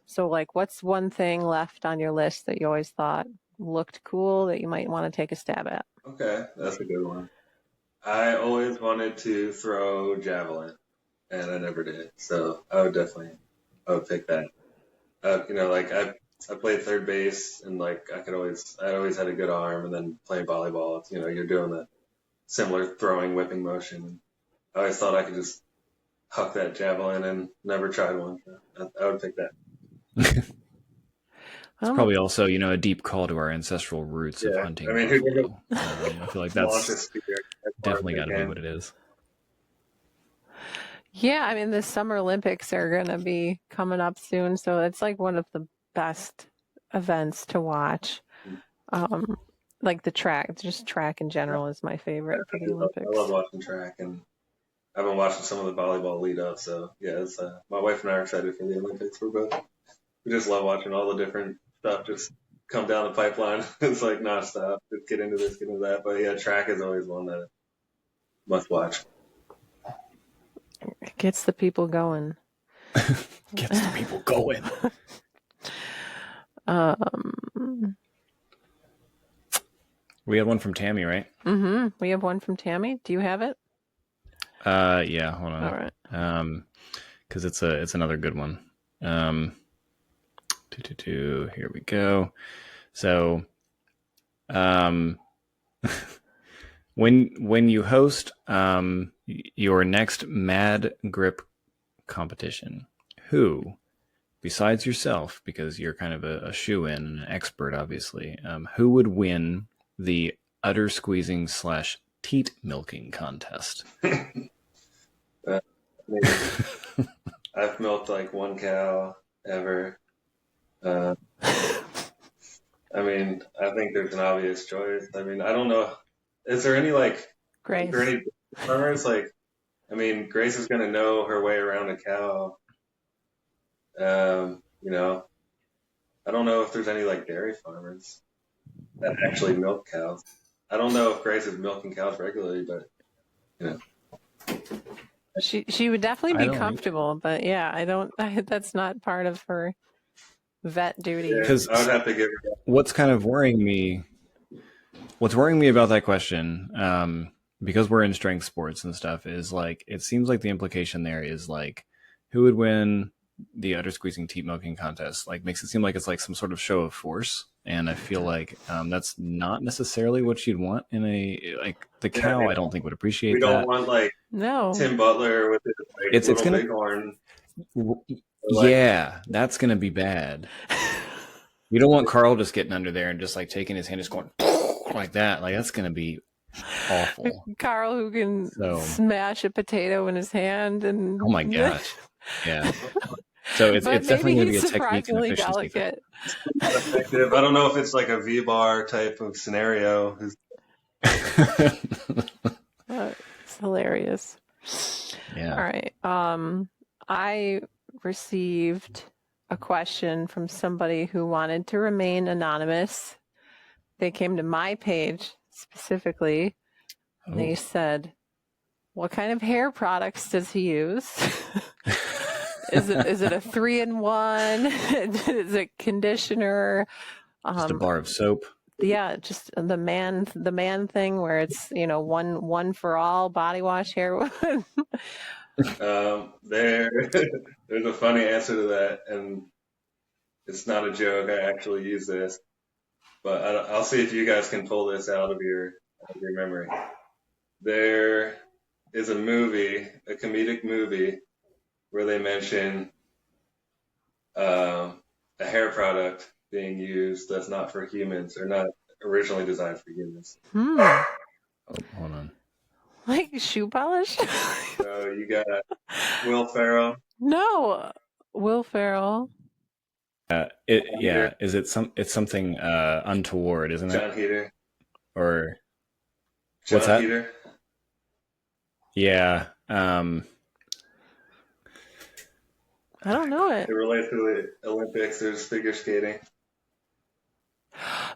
So like what's one thing left on your list that you always thought looked cool that you might want to take a stab at? Okay, that's a good one. I always wanted to throw javelin, and I never did. So I would pick that. Like I played third base, and like I always had a good arm, and then playing volleyball, you're doing the similar throwing, whipping motion. I always thought I could just huck that javelin, and never tried one. So I would pick that. It's probably also, a deep call to our ancestral roots of Yeah, hunting I mean, who can buffalo. I feel like launch a that's spear as far as definitely they got to be can? what it is. Yeah, I mean, the Summer Olympics are going to be coming up soon, so it's like one of the best events to watch. Like the track, just track in general is my favorite for the I love Olympics. watching track, and I've been watching some of the volleyball lead up. So yeah, my wife and I are excited for the Olympics. We just love watching all the different stuff just come down the pipeline. It's like nonstop. Just get into this, get into that. But yeah, track is always one that must watch. It gets the people going. Gets the people going. We had one from Tammy, right? We have one from Tammy. Do you have it? Yeah, hold on. All right. Because it's another good one. Here we go. So, when you host your next Mad Grip competition, who, besides yourself, because you're kind of a shoe-in and an expert, obviously, who would win the udder squeezing / teat milking contest? I've milked like one cow ever. I mean, I think there's an obvious choice. I mean, I don't know. Is there any Grace. Is there any farmers I mean, Grace is gonna know her way around a cow. You know, I don't know if there's any dairy farmers that actually milk cows. I don't know if Grace is milking cows regularly, but She would definitely be comfortable, but yeah, that's not part of her vet duty. Because I would have to give her. What's worrying me about that question, because we're in strength sports and stuff, is it seems like the implication there is who would win the udder squeezing teat milking contest? Makes it seem like it's some sort of show of force, and I feel like that's not necessarily what you'd want in a the cow. I don't think would appreciate We that. don't want No. Tim Butler with his It's gonna bighorn. Yeah, that's gonna be bad. You don't want Carl just getting under there and just taking his hand, just going like that. That's gonna be awful. Carl, who can smash a potato in his hand, and oh my gosh, yeah. So it's definitely gonna be a technique and efficiency thing. Effective. I don't know if it's a V-bar type of scenario. It's hilarious. Yeah. All right. I received a question from somebody who wanted to remain anonymous. They came to my page specifically, and they said, "What kind of hair products does he use? Is it a 3-in-1? Is it conditioner? Just a bar of soap?" Yeah, just the man thing where it's one for all body wash, hair. There's a funny answer to that, and it's not a joke. I actually use this, but I'll see if you guys can pull this out of your memory. There is a comedic movie, where they mention a hair product being used that's not for humans, or not originally designed for humans. Oh, hold on. Shoe polish? So you got Will Ferrell. No, Will Ferrell. Is it it's something untoward, isn't it? John Heater. Or John what's that? Heater. Yeah. I don't know it. It relates to the Olympics. There's figure skating.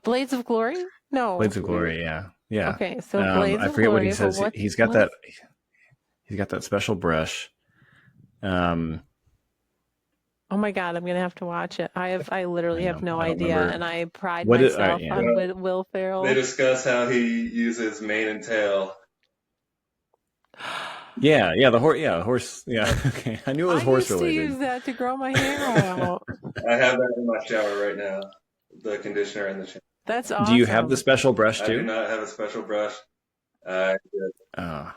Blades of Glory? No. Blades of Glory, yeah. Okay, so Blades I of forget Glory. what he says. He's got that. He's got that special brush. Oh my God, I'm gonna have to watch it. I literally have no idea, and I pride myself on Will Ferrell. They discuss how he uses mane and tail. Yeah, the horse. Yeah, okay. I knew it was horse related. I used to use that to grow my hair out. I have that in my shower right now. The conditioner in the shower. That's awesome. Do you have the special brush too? I do not have a special brush. Man. I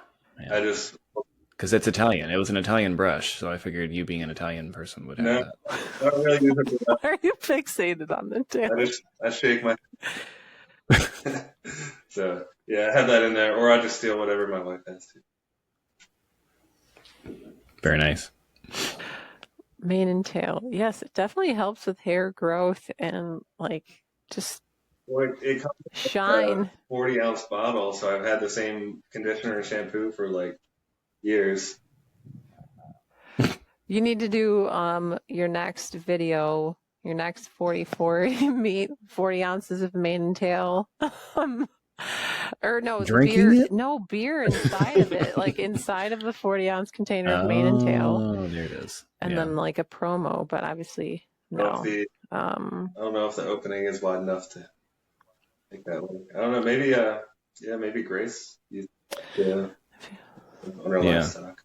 just because it's Italian. It was an Italian brush, so I figured you being an Italian person would have that. I don't really use it. Why are you fixated on the tail? I shake my. So yeah, I have that in there, or I just steal whatever my wife has to. Very nice. Mane and tail. Yes, it definitely helps with hair growth and just it comes shine. In a 40-ounce bottle, so I've had the same conditioner and shampoo for years. You need to do your next video, your next 40-40 meat, 40 ounces of mane and tail. Or no, Drinking beer. it? No, beer inside of it, like inside of the 40-ounce container of mane and tail. Oh, there it is. And then like a promo, but obviously no. I don't know if the opening is wide enough to make that work. I don't know. Maybe maybe Grace. On her livestock.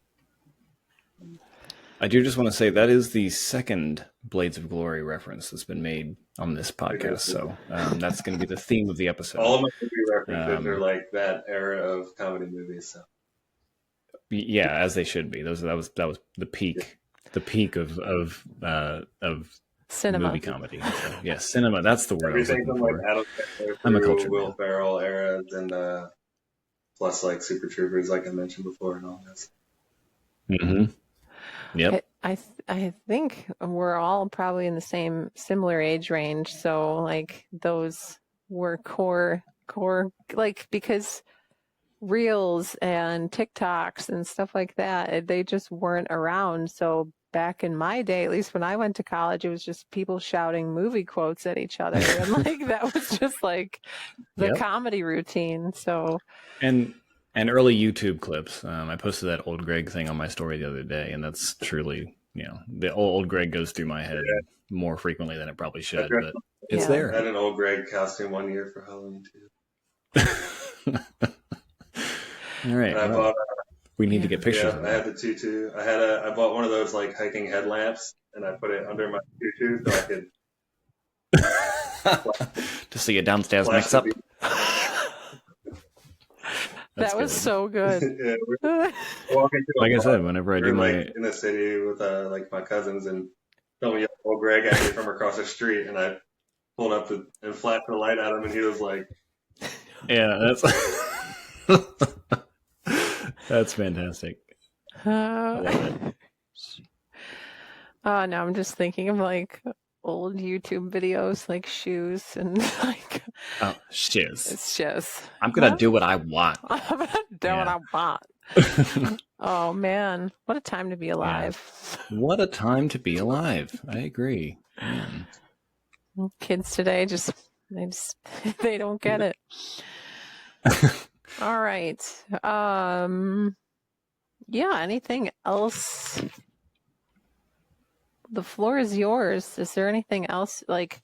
I do just want to say that is the second Blades of Glory reference that's been made on this podcast. So that's going to be the theme of the episode. All of my movie references are like that era of comedy movies. So. Yeah, as they should be. That was the peak, of cinema, movie comedy. So, yeah, cinema. That's the word. Everything from like Adam Sandler I'm a culture Will man. Ferrell era, and plus like Super Troopers, like I mentioned before, and all this. Mm-hmm. Yep. I think we're all probably in the similar age range. So like those were core like, because Reels and TikToks and stuff like that, they just weren't around. So back in my day, at least when I went to college, it was just people shouting movie quotes at each other, and like that was just like the comedy routine. So and early YouTube clips. I posted that old Greg thing on my story the other day, and that's truly, the old Greg goes through my head more frequently than it probably should, but it's there. I had an old Greg costume one year for Halloween too. All right. Well, we need to get pictures of that. I had the tutu. I bought one of those like hiking headlamps, and I put it under my tutu so I could to see a downstairs mix up. That was so good. Like I said, whenever I do in the city with like my cousins, and someone yelled old Greg at me from across the street, and I pulled up and flashed the light at him, and he was like, "Yeah, that's fantastic." I love it. Now I'm just thinking of like old YouTube videos, like shoes and like shoes. It's shoes. I'm gonna do what I want. I'm gonna do what I want. Oh man, what a time to be alive! Yeah. What a time to be alive! I agree. Man. Kids today they don't get it. All right. Yeah. Anything else? The floor is yours. Is there anything else, like,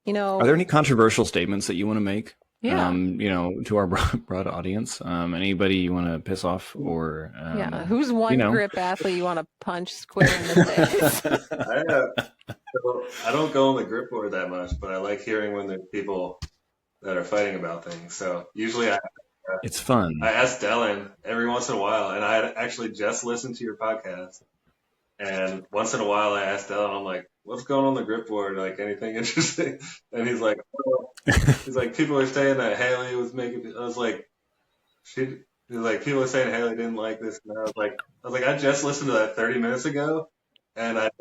Are there any controversial statements that you want to make? Yeah. To our broad audience. Anybody you want to piss off or? Who's one grip athlete you want to punch square in the face? I don't go on the grip board that much, but I like hearing when there's people that are fighting about things. So usually it's fun. I ask Dylan every once in a while, and I actually just listened to your podcast. And once in a while, I ask Dylan, I'm like, "What's going on the grip board? Like anything interesting?" And he's like, "People are saying that Haley was making." I was like, "He's like, people are saying Haley didn't like this." And I was like, "I just listened to that 30 minutes ago, and I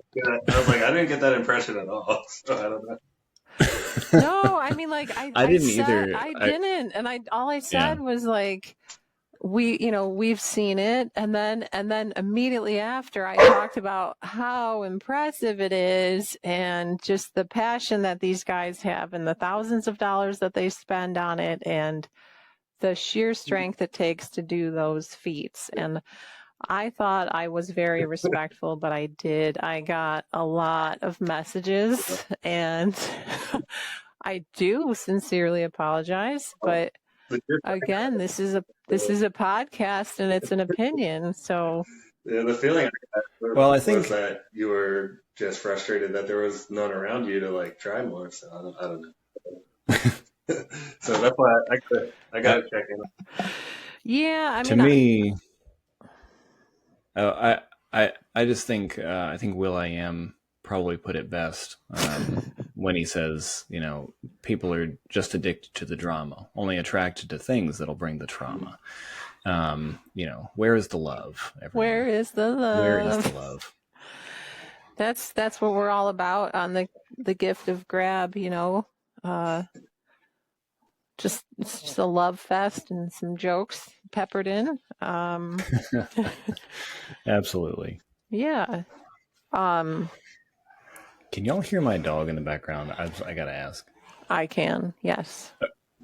was like, I didn't get that impression at all." So I don't know. No, I mean, like I didn't either. I didn't, and all I said was like, we've seen it, and then immediately after I talked about how impressive it is, and just the passion that these guys have, and the thousands of dollars that they spend on it, and the sheer strength it takes to do those feats. And I thought I was very respectful, but I got a lot of messages, and I do sincerely apologize, but again, this is a podcast and it's an opinion. So the feeling I think was that you were just frustrated that there was none around you to like try more. So I don't know. So that's why I got to check in. Yeah, I mean, to me, I just think I think Will.i.am probably put it best when he says, people are just addicted to the drama, only attracted to things that'll bring the trauma. Where is the love? Everyone? Where is the love? Where is the love? That's what we're all about on the gift of grab. It's just a love fest and some jokes peppered in. Absolutely. Yeah. Can y'all hear my dog in the background? I gotta ask. I can, yes.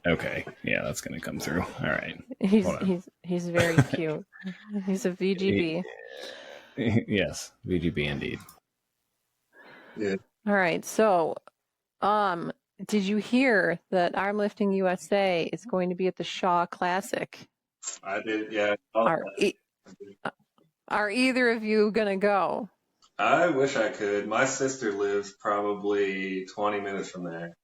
Okay, yeah, that's gonna come through. All right, He's hold on. he's very cute. He's a VGB. Yes, VGB indeed. Yeah, All right. So, did you hear that Armlifting USA is going to be at the Shaw Classic? I did. Yeah, Are are either of you gonna go? I wish I could. My sister lives probably 20 minutes from there,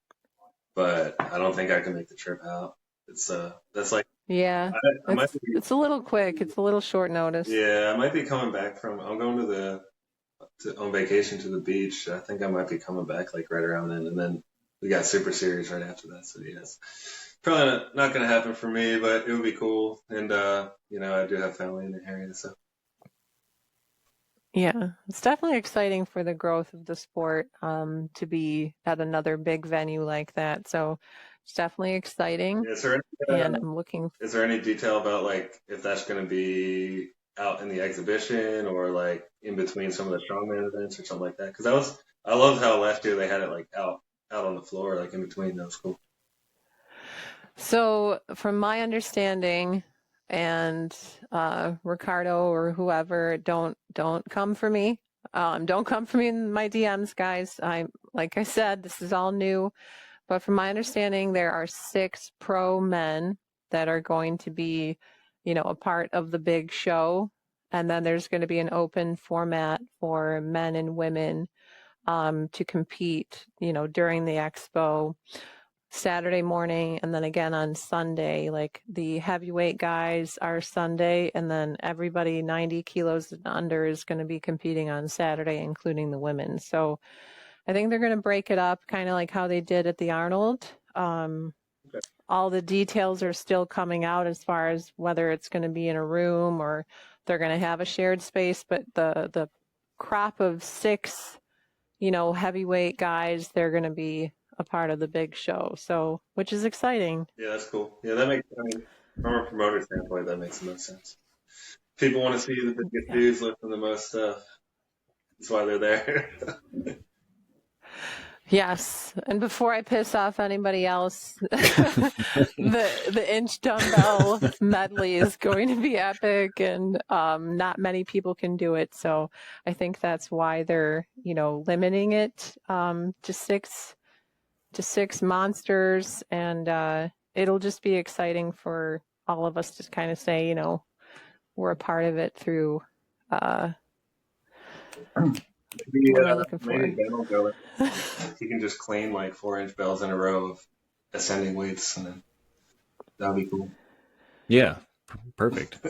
but I don't think I can make the trip out. It's that's like Yeah, I might be, it's a little quick. It's a little short notice. yeah, I might be coming back from. I'm going on vacation to the beach. I think I might be coming back like right around then, and then we got Super Series right after that. So yes, probably not going to happen for me, but it would be cool. And I do have family in the area, so Yeah, it's definitely exciting for the growth of the sport to be at another big venue like that. So it's definitely exciting, is there and I'm looking. is there any detail about like if that's going to be out in the exhibition or like in between some of the strongman events or something like that? Because I loved how last year they had it like out on the floor, like in between. That was cool. So, from my understanding, and Ricardo or whoever, don't come for me. Don't come for me in my DMs, guys. Like I said, this is all new. But from my understanding, there are 6 pro men that are going to be, a part of the big show. And then there's going to be an open format for men and women to compete, during the expo Saturday morning and then again on Sunday. Like the heavyweight guys are Sunday, and then everybody 90 kilos and under is going to be competing on Saturday, including the women. So I think they're going to break it up kind of like how they did at the Arnold. Okay. All the details are still coming out as far as whether it's going to be in a room or they're going to have a shared space, but the crop of 6, heavyweight guys, they're going to be a part of the big show. So, which is exciting. Yeah, that's cool. Yeah, that makes. I mean, from a promoter standpoint, that makes the most sense. People want to see the biggest dudes lifting the most stuff. That's why they're there. Yes, and before I piss off anybody else, the inch dumbbell medley is going to be epic, and not many people can do it. So I think that's why they're limiting it to six monsters, and it'll just be exciting for all of us to kind of say we're a part of it through. Maybe, What am I looking for? maybe Ben will go. He can just clean like 4-inch bells in a row of ascending weights, and then that'll be cool. Yeah, perfect.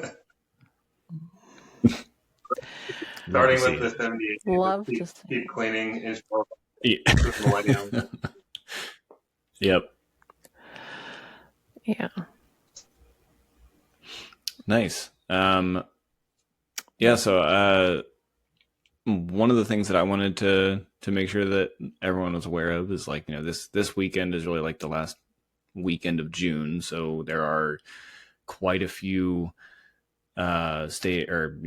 Starting with the 78. Love keep, to see. keep cleaning inch bells. Yeah. Millennium. Yep. Yeah. Nice. Yeah. So, one of the things that I wanted to make sure that everyone was aware of is like, this weekend is really like the last weekend of June. So there are quite a few stage 1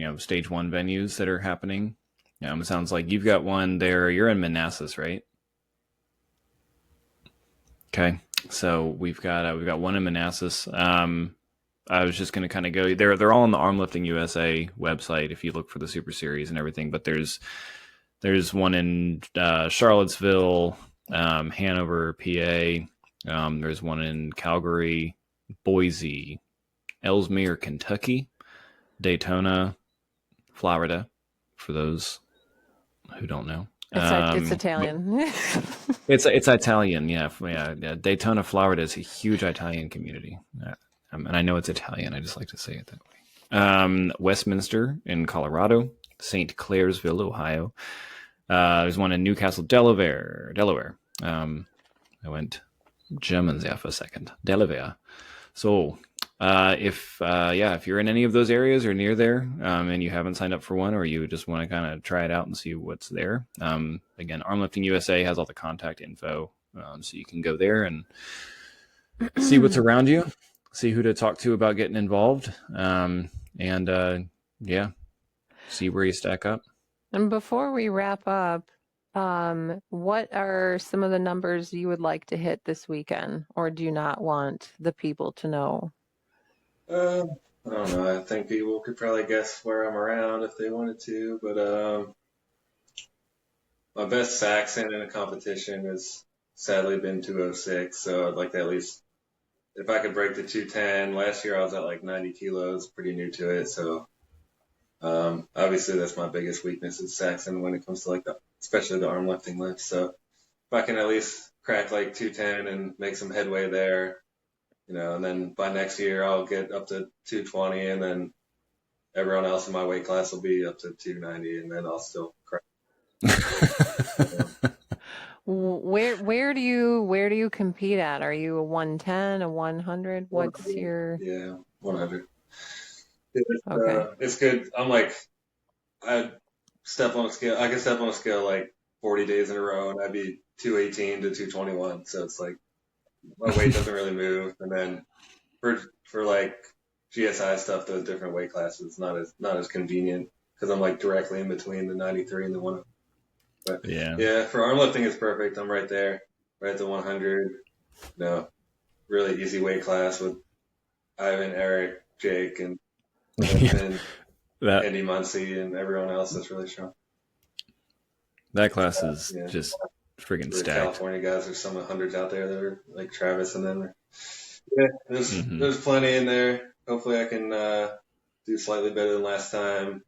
venues that are happening. It sounds like you've got one there. You're in Manassas, right? Okay. So we've got one in Manassas. I was just going to kind of go. They're all on the Armlifting USA website if you look for the Super Series and everything. But there's one in Charlottesville, Hanover, PA. There's one in Calgary, Boise, Ellesmere, Kentucky, Daytona, Florida. For those who don't know, It's Italian. it's Italian. Yeah. Daytona, Florida is a huge Italian community. And I know it's Italian. I just like to say it that way. Westminster in Colorado, St. Clairsville, Ohio. There's one in Newcastle, Delaware. I went German there for a second. Delaware. So, if you're in any of those areas or near there, and you haven't signed up for one, or you just want to kind of try it out and see what's there, again, Armlifting USA has all the contact info, so you can go there and see what's around you. See who to talk to about getting involved, and see where you stack up. And before we wrap up, What are some of the numbers you would like to hit this weekend, or do you not want the people to know? I don't know. I think people could probably guess where I'm around if they wanted to, but my best Saxon in a competition has sadly been 206, so I'd like to at least, if I could break the 210. Last year I was at like 90 kilos, pretty new to it, so obviously that's my biggest weakness is Saxon when it comes to like especially the arm lifting lift. So if I can at least crack like 210 and make some headway there, and then by next year I'll get up to 220, and then everyone else in my weight class will be up to 290, and then I'll still crack. Where do you compete at? Are you a 110, a 100? What's your 100? Okay. It's good. I step on a scale. I can step on a scale like 40 days in a row, and I'd be 218 to 221. So it's like my weight doesn't really move. And then for like GSI stuff, those different weight classes, not as convenient because I'm like directly in between the 93 and the 100. But yeah, for arm lifting, it's perfect. I'm right there, right at the 100. Really easy weight class with Ivan, Eric, Jake, and Andy Muncie and everyone else that's really strong. That class is just friggin' stacked. California guys, there's some hundreds out there that are like Travis and them. There's plenty in there. Hopefully I can do slightly better than last time.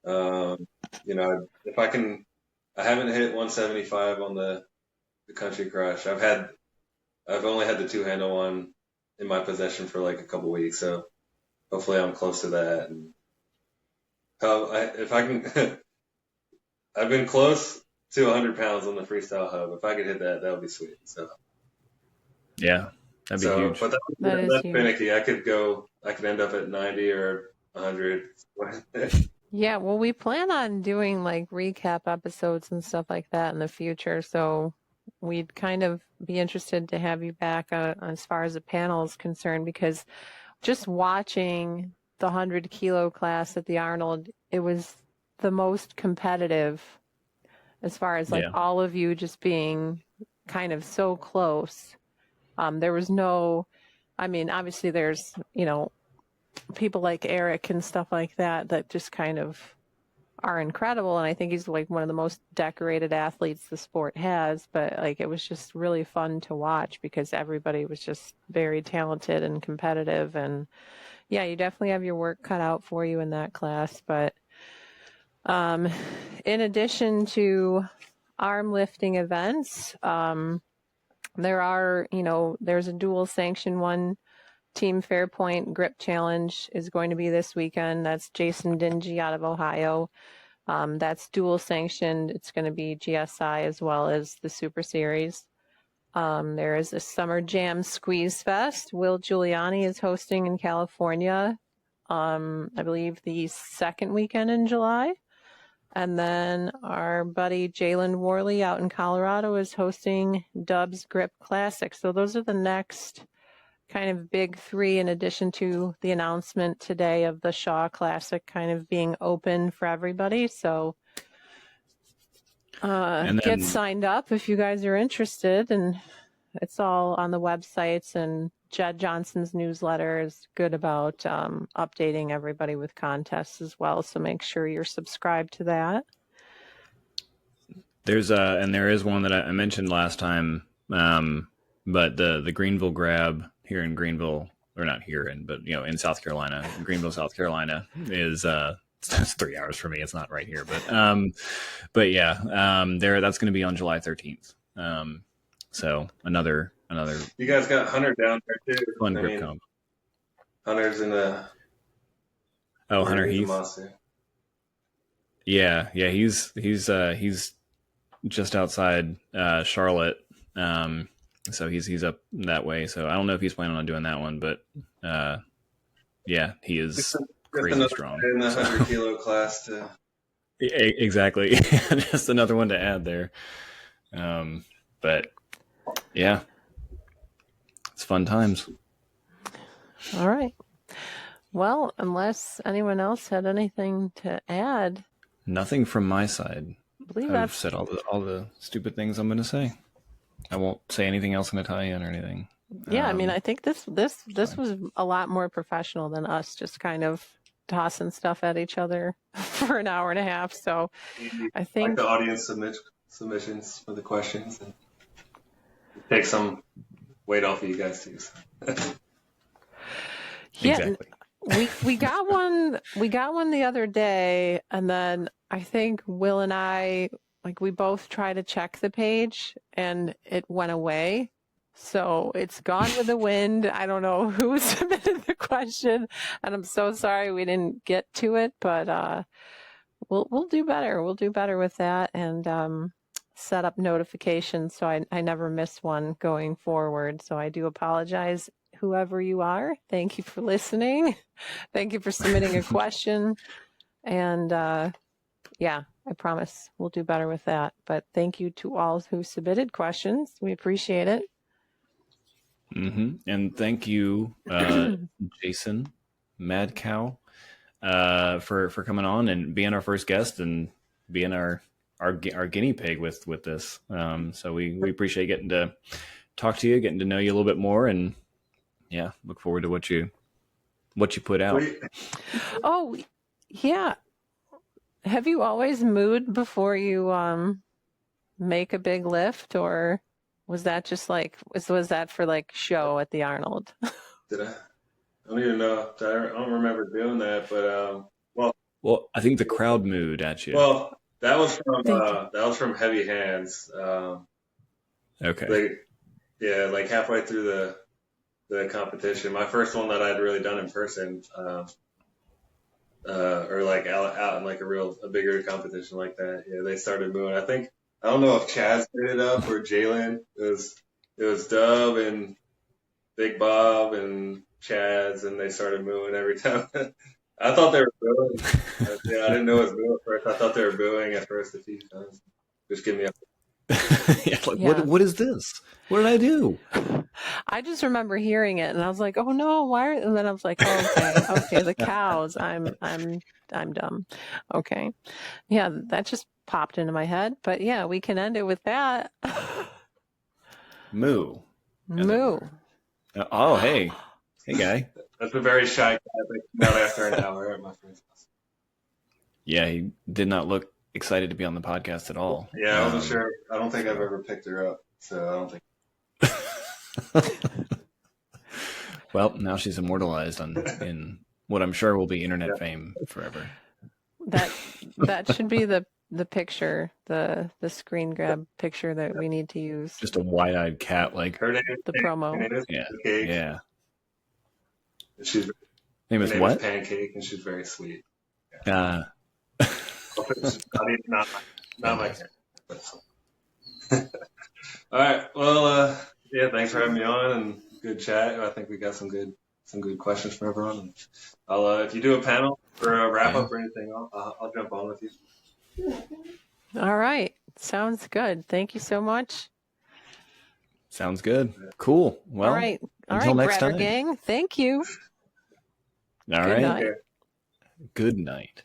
If I can, I haven't hit 175 on the country crush. I've only had the 2-handle one in my possession for like a couple weeks, so hopefully I'm close to that. And if I can, I've been close to 100 pounds on the freestyle hub. If I could hit that, that would be sweet. So yeah, that'd be huge. But that's finicky. I could end up at 90 or 100. Yeah, well, we plan on doing like recap episodes and stuff like that in the future. So we'd kind of be interested to have you back as far as the panel is concerned, because just watching the 100-kilo class at the Arnold, it was the most competitive as far as like all of you just being kind of so close. There was obviously there's, people like Eric and stuff like that just kind of are incredible. And I think he's like one of the most decorated athletes the sport has, but like, it was just really fun to watch because everybody was just very talented and competitive. And yeah, you definitely have your work cut out for you in that class. But in addition to arm lifting events, there's a dual sanction one. Team Fairpoint Grip Challenge is going to be this weekend. That's Jason Dingy out of Ohio. That's dual sanctioned. It's going to be GSI as well as the Super Series. There is a Summer Jam Squeeze Fest. Will Giuliani is hosting in California, I believe the second weekend in July. And then our buddy Jalen Worley out in Colorado is hosting Dubs Grip Classic. So those are the next kind of big three, in addition to the announcement today of the Shaw Classic kind of being open for everybody. So get signed up if you guys are interested, and it's all on the websites, and Jed Johnson's newsletter is good about updating everybody with contests as well. So make sure you're subscribed to that. There is one that I mentioned last time, but the Greenville Grab here in Greenville, or not here but in South Carolina, Greenville, South Carolina is it's 3 hours for me. It's not right here, but yeah, that's going to be on July 13th. So another. You guys got Hunter down there too. Fun grip comp. Hunter's in the. Oh, Hunter Heath. Yeah, he's just outside Charlotte. So he's up that way. So I don't know if he's planning on doing that one, but yeah, he is crazy strong in the 100-kilo class too. Exactly, just another one to add there. But yeah, it's fun times. All right. Well, unless anyone else had anything to add. Nothing from my side. I believe I've that's said all the stupid things I'm going to say. I won't say anything else in Italian or anything. yeah. I mean, I think this fine. was a lot more professional than us just kind of tossing stuff at each other for an hour and a half. So I I like think the audience submissions for the questions and take some weight off of you guys too. So. yeah, Exactly. we got one the other day, and then I think Will and I like we both tried to check the page and it went away. So it's gone with the wind. I don't know who submitted the question, and I'm so sorry we didn't get to it, but we'll do better. We'll do better with that and set up notifications so I never miss one going forward. So I do apologize, whoever you are. Thank you for listening. Thank you for submitting a question. And yeah, I promise we'll do better with that. But thank you to all who submitted questions. We appreciate it. And thank you, Jason Madkow, for coming on and being our first guest and being our guinea pig with this. So we appreciate getting to talk to you, getting to know you a little bit more, and yeah, look forward to what you put out. Oh, yeah. Have you always mooed before you make a big lift, or was that just like was that for like show at the Arnold? Did I? I don't even know. I don't remember doing that, but Well, I think the crowd mooed at you. well, that was from Heavy Hands. Okay. Like halfway through the competition, my first one that I'd really done in person, or like out in like a bigger competition like that. Yeah, they started mooing. I don't know if Chaz did it up or Jalen. It was Dub and Big Bob and Chaz, and they started mooing every time. I thought they were booing. Yeah, I didn't know it was booing at first. I thought they were booing at first a few times. Just give me a. Yeah, like, what is this? What did I do? I just remember hearing it, and I was like, "Oh no, why?" And then I was like, "Oh, okay, the cows. I'm dumb." Okay, yeah, that just popped into my head. But yeah, we can end it with that. Moo. Moo. Oh, hey guy. That's a very shy guy. Not after an hour at my friend's house. Yeah, he did not look excited to be on the podcast at all. Yeah, I wasn't sure. I don't think I've ever picked her up, so I don't think. Well, now she's immortalized in what I'm sure will be internet fame forever. That should be the picture, the screen grab picture that we need to use. Just a wide-eyed cat, like her name. The promo. Her name is Pancake. Yeah. Her name is what? What? Pancake, and she's very sweet. Yeah. Not my character. All right. Well, yeah. Thanks for having me on, and good chat. I think we got some good questions from everyone. And I'll if you do a panel or a wrap up or anything, I'll jump on with you. All right. Sounds good. Thank you so much. Sounds good. Cool. Well, all right. Until next Grabber time. Gang. Thank you. All Good right. night. Good night.